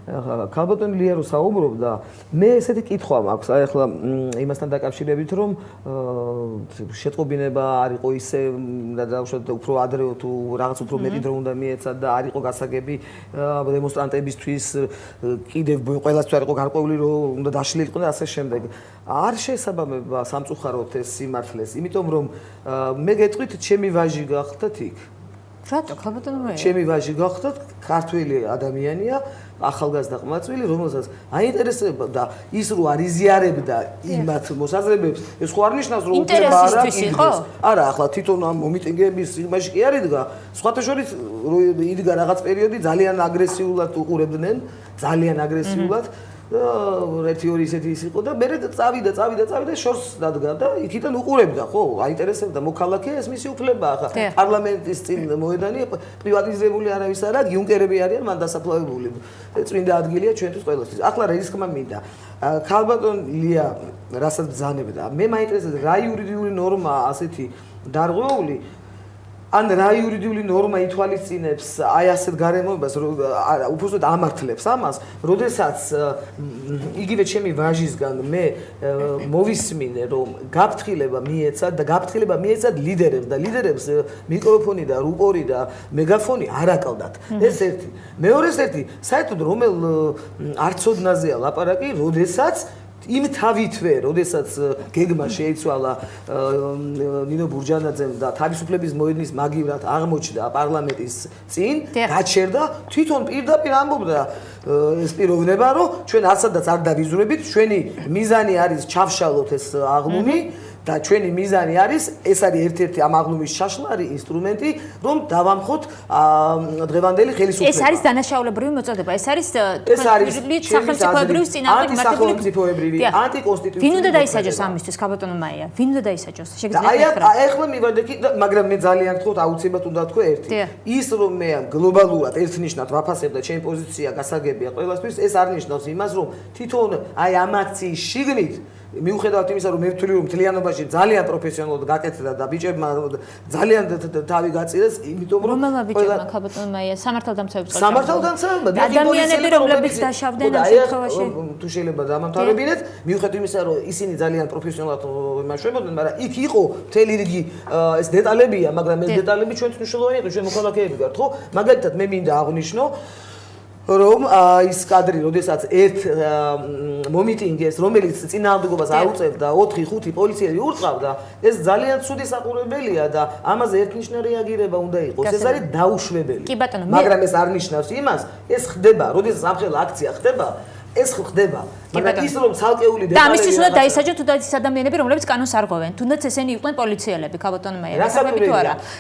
Speaker 4: ქალბატონი ლია რო საუბრობდა, მე ესეთი კითხვა მაქვს, აი ახლა იმასთან დაკავშირებით, რომ შეტყობინება არ იყო ისე და დაუშვათ უფრო ადრეო თუ რაღაც უფრო მეტი დრო უნდა მიეცათ და არ იყო გასაგები დემონსტრანტებისთვის კიდევ ყველასთვის არ იყო გარკვეული რომ უნდა დაშლილიყო და ასე შემდეგ. არ შესაბამება სამწუხაროდ ეს სიმართლეს, იმიტომ რომ მე გეტყვით ჩემი ვაჟი გახდათ იქ.
Speaker 1: რატო ქალბატონო მე?
Speaker 4: ჩემი ვაჟი გახდათ, ქართველი ადამიანია, ახალგაზრდა ყმაწვილი, რომელსაც აინტერესებდა და ის რო არ იზიარებდა იმათ მოსაზრებებს, ეს ხო არ ნიშნავს რომ უფლება არ აქვს. არა, ახლა თვითონ ამ მომიტინგეების იმაში კი არ იდგა. სხვათა შორის რო იდგა რაღაც პერიოდი ძალიან აგრესიულად უყურებდნენ, ძალიან აგრესიულად. ერთი ორი ისეთი ის იყო და მე წავიდა შორს დადგა და იქიდან უყურებდა ხო აინტერესებდა მოქალაქეა ეს მისი უფლებაა ხა პარლამენტის წინ მოედანი პრივატიზებული არავის არა იუნკერები არიან მან დასაფლავებული წმინდა ადგილია ჩვენთვის ყველასთვის ახლა ის ხმა მინდა ქალბატონ ლია რასაც ბრძანებდა მე მაინტერესებს რა იურიდიული ნორმაა ასეთი დარღვეული ან რა იურიდიული ნორმა ითვალისწინებს აი ასეთ გარემოებას უბრალოდ ამართლებს ამას როდესაც იგივე ჩემი ვაჟისგან მე მოვისმინე რომ გაფრთხილება მიეცათ ლიდერებს და ლიდერებს მიკროფონი და რუპორი და მეგაფონი არ აკლდათ ეს ერთი მეორეს ერთი საერთოდ რომელ არცოდნაზეა ლაპარაკი როდესაც იმ თავითვე, როდესაც გეგმა შეიცვალა ნინო ბურჯანაძემ და თავისუფლების მოედნის მაგივრად აღმოჩნდა პარლამენტის წინ, გაჩერდა, თვითონ პირდაპირ ამბობდა ეს პიროვნება, რომ ჩვენ არცადაც არ დავიზრუნებით, ჩვენი მიზანი არის ჩავშალოთ ეს აღლუმი და ჩვენი მიზანი არის ეს არის ერთ-ერთი ამ აღლუმის შაშლარი ინსტრუმენტი, რომ დავამხოთ დღევანდელი ხელისუფლება.
Speaker 1: ეს არის დანაშაულებრივი მოწოდება, ეს არის სახელმწიფოებრივი წინააღმდეგ
Speaker 4: სახელმწიფოებრივი ანტიკონსტიტუციური.
Speaker 1: ვინ უნდა დაისაჯოს ამისთვის, ქალბატონო მაია? ვინ უნდა დაისაჯოს? შეგიძლიათ
Speaker 4: აი ახლა მივადექი, მაგრამ მე ძალიან გთხოვთ, აუცილებლად უნდა თქვა ერთი. ის რომ მე გლობალურად ერთნიშნად ვაფასებ და ჩემი პოზიცია გასაგებია ყველასთვის, ეს არ ნიშნავს იმას, რომ თვითონ აი ამ აქციის შიგნით მიუხედავად იმისა, რომ მე ვთვლი რომ მთლიანობაში ძალიან პროფესიონალურად გაკეთდა და ბიჭებმა ძალიან თავი გაწირეს, იმიტომ რომ
Speaker 1: რომელმა ბიჭებმა ქალბატონო მაია სამართალდამცავებს
Speaker 4: სამართალდამცავებმა
Speaker 1: ადამიანები რომლებიც დაშავდნენ ამ შემთხვევაში
Speaker 4: თუ შეიძლება დამამთავრებინეთ, მიუხედავად იმისა, რომ ისინი ძალიან პროფესიონალურად იმაშვებოდნენ, მაგრამ იქ იყო მთელი რიგი ეს დეტალებია, მაგრამ ეს დეტალები ჩვენთვის მნიშვნელოვანია, ჩვენ მოქალაქეები ვართ, ხო? მაგალითად მე მინდა აღვნიშნო რომ ის კადრი, როდესაც ერთ მომიტინგეს, რომელიც წინააღმდეგობას აუწევდა 4-5 პოლიციელი ურწყავდა, ეს ძალიან ცუდი საყურებელია და ამაზე ერთნიშნა რეაგირება უნდა იყოს. ეს არის დაუშვებელი. მაგრამ ეს არ ნიშნავს იმას, ეს ხდება, როდესაც ამხელა აქცია ხდება, ეს ხდება. მაგრამ ის რომ ცალკეული
Speaker 1: და ამისთვის უნდა დაისაჯონ თუნდაც ის ადამიანები, რომლებიც კანონს არ ღვევენ. თუნდაც ესენი იყვნენ პოლიციელები, ქალბატონო მაია.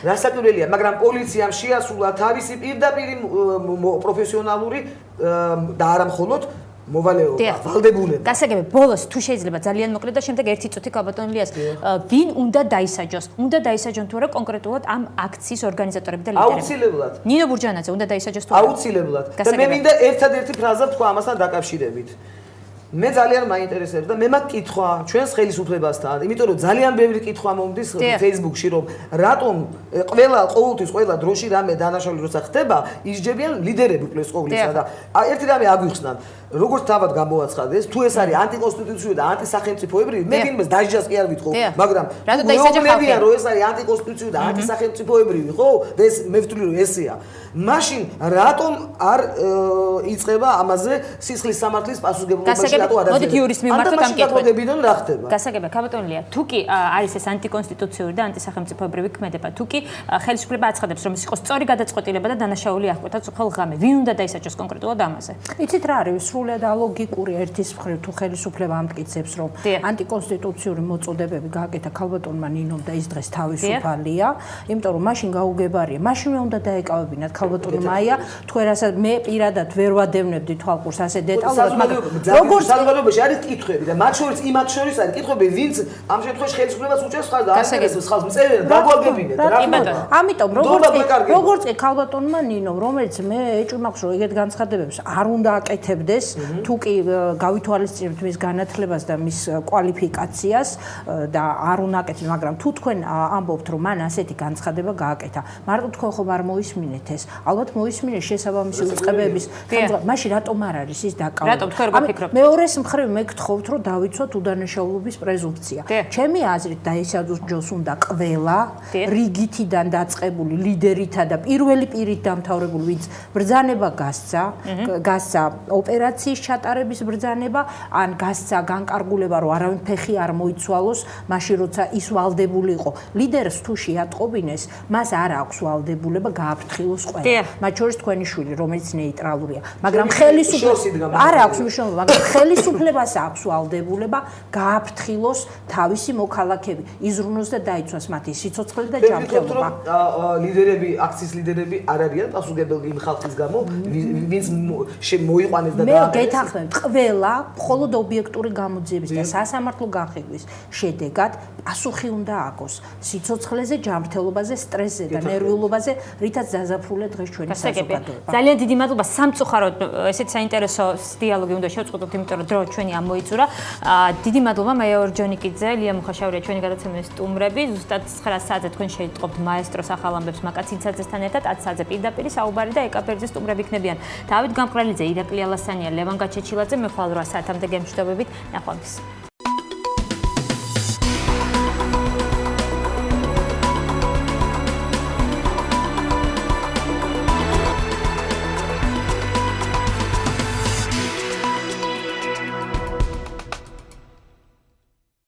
Speaker 4: რასაკვირველია, მაგრამ პოლიციამ შეასრულა თავისი პირდაპირი პროფესიონალური და არა მხოლოდ მოვალეობა, ვალდებულება.
Speaker 1: გასაგებია, ბოლოს თუ შეიძლება ძალიან მოკლედ და შემდეგ ერთი წუთი ქალბატონ ლიას, ვინ უნდა დაისაჯოს? უნდა დაისაჯონ თუ არა კონკრეტულად ამ აქციის ორგანიზატორები და ლიდერები?
Speaker 4: აუცილებლად.
Speaker 1: ნინო ბურჯანაძე უნდა დაისაჯოს თუ არა?
Speaker 4: აუცილებლად. და მე მინდა ერთადერთი ფრაზა თქვა ამასთან დაკავშირებით. მე ძალიან მაინტერესებს და მე მაგ კითხვა ჩვენს ხელისუფლებასთან, იმიტომ რომ ძალიან ბევრი კითხვა მომდის Facebook-ში, რომ რატომ ყოველთვის ყველა დროში რამე დანაშაული როცა ხდება, ისჯებიან ლიდერები პლუს ყოვლისა და ერთი რამე აგვიხსნან. როგორც თავად გამოაცხადეს, თუ ეს არის ანტიკონსტიტუციური და ანტისახელმწიფოებრივი, მე ფილმს დაჟჯას კი არ ვითხოვ, მაგრამ მეუბნებიან, რომ ეს არის ანტიკონსტიტუციური და ანტისახელმწიფოებრივი, ხო? და ეს მე ვთვლი, რომ ესეა. მაშინ რატომ არ იწყება ამაზე სისხლის სამართლის პასუხისმგებლობაში?
Speaker 1: მოდით იურის მიმართ
Speaker 4: დამკითხებიდან რა ხდება?
Speaker 1: გასაგებია, ქალბატონო ლია, თუ კი არის ეს ანტიკონსტიტუციური და ანტისახელმწიფოებრივი ქმედება, თუ კი ხელისუფლება აცხადებს, რომ ეს იყოს სწორი გადაწყვეტილება და დანაშაული აღკვეთა წუხელ ღამე, ვინ უნდა დაისაჯოს კონკრეტულად ამაზე?
Speaker 5: იცით რა არის? სრულად ალოგიკური ერთის მხრივ თუ ხელისუფლება ამტკიცებს, რომ ანტიკონსტიტუციური მოწოდებები გააკეთა ქალბატონმა ნინომ და ის დღეს თავისუფალია, იმიტომ რომ მაშინ გაუგებარია, მაშინვე უნდა დაეკავებინათ ქალბატონო მაია, თუ რასაც მე პირადად ვერ ვადევნებდი თვალყურს ასე დეტალურად, მაგრამ როგორც
Speaker 4: საზოგადოებაში არის კითხვები და მათ შორის არის კითხვები, ვინც ამ შემთხვევაში ხელისუფლებას უჭერს ხალხს და აინტერესებს ხალხს მწერენ, დაგვაგებინეთ რა თქმა უნდა.
Speaker 5: ამიტომ როგორც ქალბატონმა ნინომ, რომელიც მე ეჭვი მაქვს, რომ ეგეთ განცხადებებს არ უნდა აკეთებდეს, თუ კი გავითვალისწინებთ მის განათლებას და მის კვალიფიკაციას და არ უნდა აკეთებდეს, მაგრამ თუ თქვენ ამბობთ, რომ მან ასეთი განცხადება გააკეთა, მარტო თქვენ ხომ არ მოისმინეთ ეს? ალბათ მოისმინეთ შესაბამისი უწყებების, მაშინ რატომ არ არის ის დაკავება?
Speaker 1: რატომ თქვენ როგორ ფიქრობთ?
Speaker 5: მეორე მეორეს მხრივ მე გთხოვთ, რომ დავიცვათ უდანაშაულობის პრეზუმპცია. ჩემი აზრით დაისაჯოს უნდა ყველა რიგითიდან დაწყებული ლიდერითა და პირველი პირით დამთავრებული, ვინც ბრძანება გასცა ოპერაციის ჩატარების ბრძანება, ან გასცა განკარგულება, რომ არავინ ფეხი არ მოიცვალოს, მაშინ როცა ის ვალდებული იყო. ლიდერს თუ შეატყობინეს, მას არ აქვს ვალდებულება გააფრთხილოს ყველა. მათ შორის თქვენი შვილი, რომელიც ნეიტრალურია, მაგრამ არ აქვს მნიშვნელობა, მაგრამ ხელისუფლებას აქვს ვალდებულება გააფრთხილოს თავისი მოქალაქეები, იზრუნოს და დაიცვას მათი სიცოცხლე და ჯანმრთელობა.
Speaker 4: ლიდერები, აქციის ლიდერები არ არიან პასუხისმგებელი იმ ხალხის გამო, ვინც მოიყვანეს და
Speaker 5: მე გეთანხმებთ, ყველა მხოლოდ ობიექტური გამოძიების და სასამართლო განხილვის შედეგად პასუხი უნდა აქვს სიცოცხლეზე, ჯანმრთელობაზე, სტრესზე და ნერვიულობაზე, რითაც დაზაფრულია დღეს ჩვენი საზოგადოება.
Speaker 1: ძალიან დიდი მადლობა სამწუხაროდ ესეთ საინტერესო დიალოგი უნდა შევწყვეტოთ, იმიტომ რომ დრო ჩვენი ამოიწურა. დიდი მადლობა მაია ორჯონიკიძე, ლია მუხაშაურია ჩვენი გადაცემის სტუმრები. ზუსტად 9 საათზე თქვენ შეიტყობთ მაესტროს ახალ ამბებს მაკაცინცაძესთან ერთად, 10 საათზე პირდაპირ საუბარი და ეკაბერძის სტუმრები იქნებიან. დავით გამყრელიძე, ირაკლი ალასანია, ლევან გაჩეჩილაძე, მე ხვალ 8 საათამდე გემშვიდობებით. ნახვამდის.